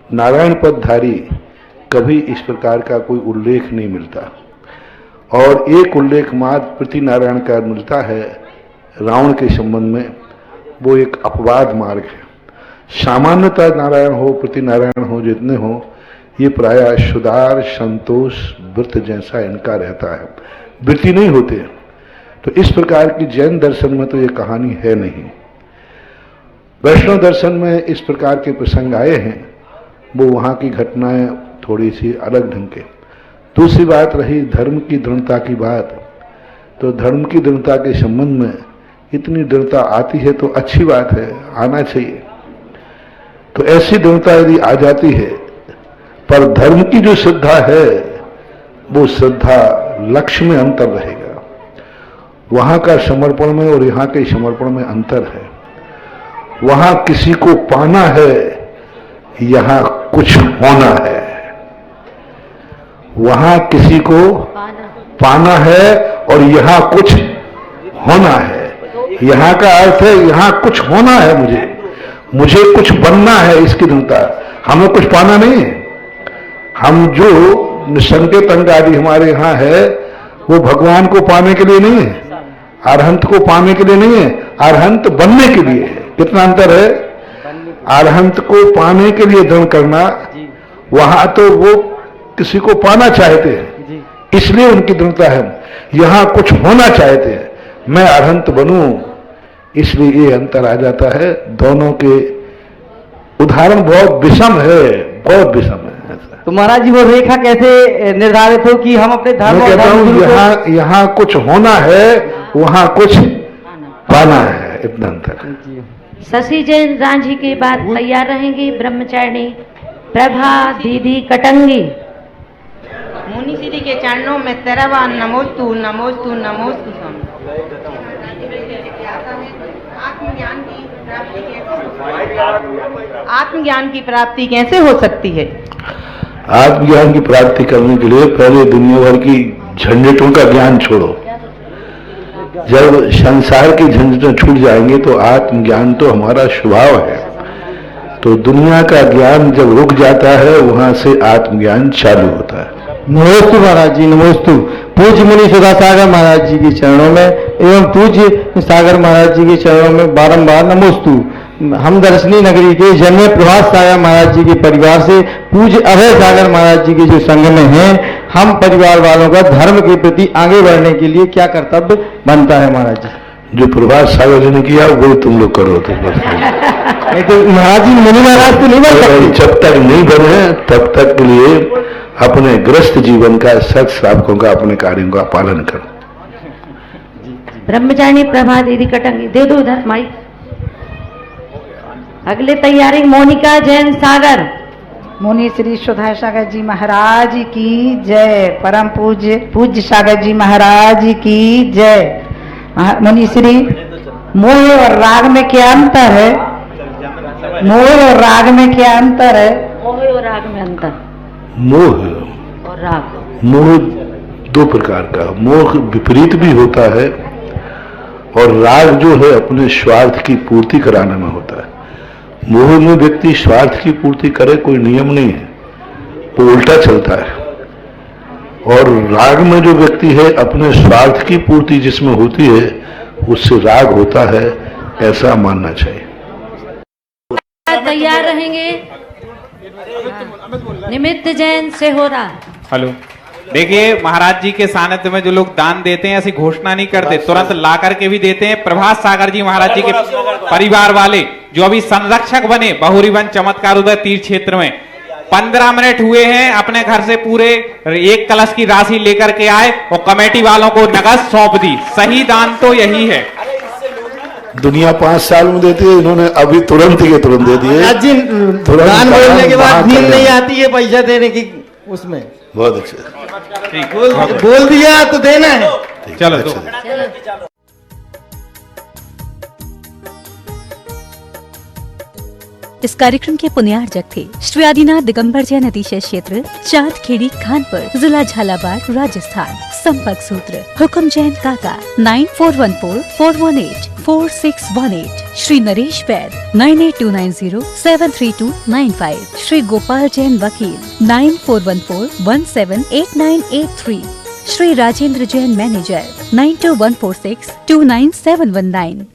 नारायण पदधारी कभी इस प्रकार का कोई उल्लेख नहीं मिलता। और एक उल्लेख मात्र पृथ्वी नारायण का मिलता है रावण के संबंध में, वो एक अपवाद मार्ग है। सामान्यतः नारायण हो, पृथ्वी नारायण हो, जितने हो, ये प्रायः सुदार, संतोष, व्रत जैसा इनका रहता है, वृत्ति नहीं होते। तो इस प्रकार की जैन दर्शन में तो ये कहानी है नहीं। वैष्णव दर्शन में इस प्रकार के प्रसंग आए हैं, वो वहाँ की घटनाएं थोड़ी सी अलग ढंग के। दूसरी बात रही धर्म की दृढ़ता की बात, तो धर्म की दृढ़ता के संबंध में इतनी दृढ़ता आती है तो अच्छी बात है, आना चाहिए। तो ऐसी दृढ़ता यदि आ जाती है, पर धर्म की जो श्रद्धा है वो श्रद्धा लक्ष्य में अंतर रहेगा। वहाँ का समर्पण में और यहाँ के समर्पण में अंतर है। वहां किसी को पाना है, यहां कुछ होना है। वहां किसी को पाना है और यहां कुछ होना है। यहां का अर्थ है यहां कुछ होना है, मुझे कुछ बनना है, इसकी दृढ़ता। हमें कुछ पाना नहीं है। हम जो संकेत अंग आदि हमारे यहां है वो भगवान को पाने के लिए नहीं है, अरहंत को पाने के लिए नहीं है, अरहंत बनने के लिए है। कितना अंतर है? अरहंत को पाने के लिए दृढ़ करना, वहां तो वो किसी को पाना चाहते हैं, इसलिए उनकी दृढ़ता है। यहां कुछ होना चाहते हैं, मैं अरहंत बनूं, इसलिए ये अंतर आ जाता है। दोनों के उदाहरण बहुत विषम है, बहुत विषम है। तो महाराज जी वो रेखा कैसे निर्धारित हो कि हम अपने धर्म मैं कहता हूं यहाँ कुछ होना है, वहां कुछ पाना है, इतना अंतर। शशि जैन रांझी के बाद तैयार रहेंगी ब्रह्मचारिणी प्रभा दीदी कटंगी। मुनि श्री के चरणों में तेरहवां नमोस्तु नमोस्तु नमोस्तु। आत्मज्ञान की प्राप्ति कैसे हो सकती है? आत्मज्ञान की प्राप्ति करने के लिए पहले दुनिया भर की झंझटों का ज्ञान छोड़ो। जब संसार की झंझटें छूट जाएंगे तो आत्मज्ञान तो हमारा स्वभाव है। तो दुनिया का ज्ञान जब रुक जाता है वहां से आत्मज्ञान चालू होता है। नमोस्तु महाराज जी, नमोस्तु। पूज्य मुनि सुधा सागर महाराज जी के चरणों में एवं पूज्य सागर महाराज जी के चरणों में बारंबार नमोस्तु। हम दर्शनी नगरी के जन्मे प्रभात सागर महाराज जी के परिवार से पूज्य अभय सागर महाराज जी के जो संग में हैं, हम परिवार वालों का धर्म के प्रति आगे बढ़ने के लिए क्या कर्तव्य बनता है महाराज जी? जो प्रभात सागर जी ने किया वो तुम लोग करो। तो नहीं तो महाराज जी मुनि महाराज तो नहीं बन सकते। जब तक नहीं बने तब तक के लिए अपने ग्रस्त जीवन का, सत श्रावकों का, अपने कार्यों का पालन करो। ब्रह्मचारिणी प्रभा दीदी कटंगी, दे दो उधर माइक। अगले तैयारी मोनिका जैन सागर। मुनि श्री सुधा सागर जी महाराज की जय। परम पूज्य सागर जी महाराज की जय। मुनि श्री, मोह और राग में क्या अंतर है? मोह और राग में क्या अंतर है? मोह और राग में अंतर। मोह और राग, मोह दो प्रकार का। मोह विपरीत भी होता है और राग जो है अपने स्वार्थ की पूर्ति कराने में होता है। मोह में व्यक्ति स्वार्थ की पूर्ति करे, कोई नियम नहीं है, वो उल्टा चलता है। और राग में जो व्यक्ति है अपने स्वार्थ की पूर्ति जिसमें होती है उससे राग होता है, ऐसा मानना चाहिए। तैयार रहेंगे निमित्त जैन से हो रहा। हेलो, देखिए महाराज जी के सानिध्य में जो लोग दान देते हैं ऐसी घोषणा नहीं करते, तुरंत ला करके भी देते हैं। प्रभात सागर जी महाराज जी के परिवार वाले जो अभी संरक्षक बने बहुरीवन चमत्कार उदय तीर्थ क्षेत्र में, 15 मिनट हुए हैं, अपने घर से पूरे 1 कलश की राशि लेकर के आए और कमेटी वालों को नगद सौंप दी। सही दान तो यही है। दुनिया 5 साल में देती है, इन्होंने अभी तुरंत के तुरंत दे दिए। दान बोलने के बाद नींद नहीं आती है पैसा देने की, उसमें बहुत अच्छा बोल दिया तो देना है। चलो इस कार्यक्रम के पुण्यार्जक थे श्री आदिनाथ दिगंबर जैन अतिशय क्षेत्र चांद खेड़ी खानपुर, जिला झालावाड़, राजस्थान। संपर्क सूत्र हुकुम जैन काका 9414418418। श्री नरेश बैद 9829073295। श्री गोपाल जैन वकील 9414178983। श्री राजेंद्र जैन मैनेजर 9214629719।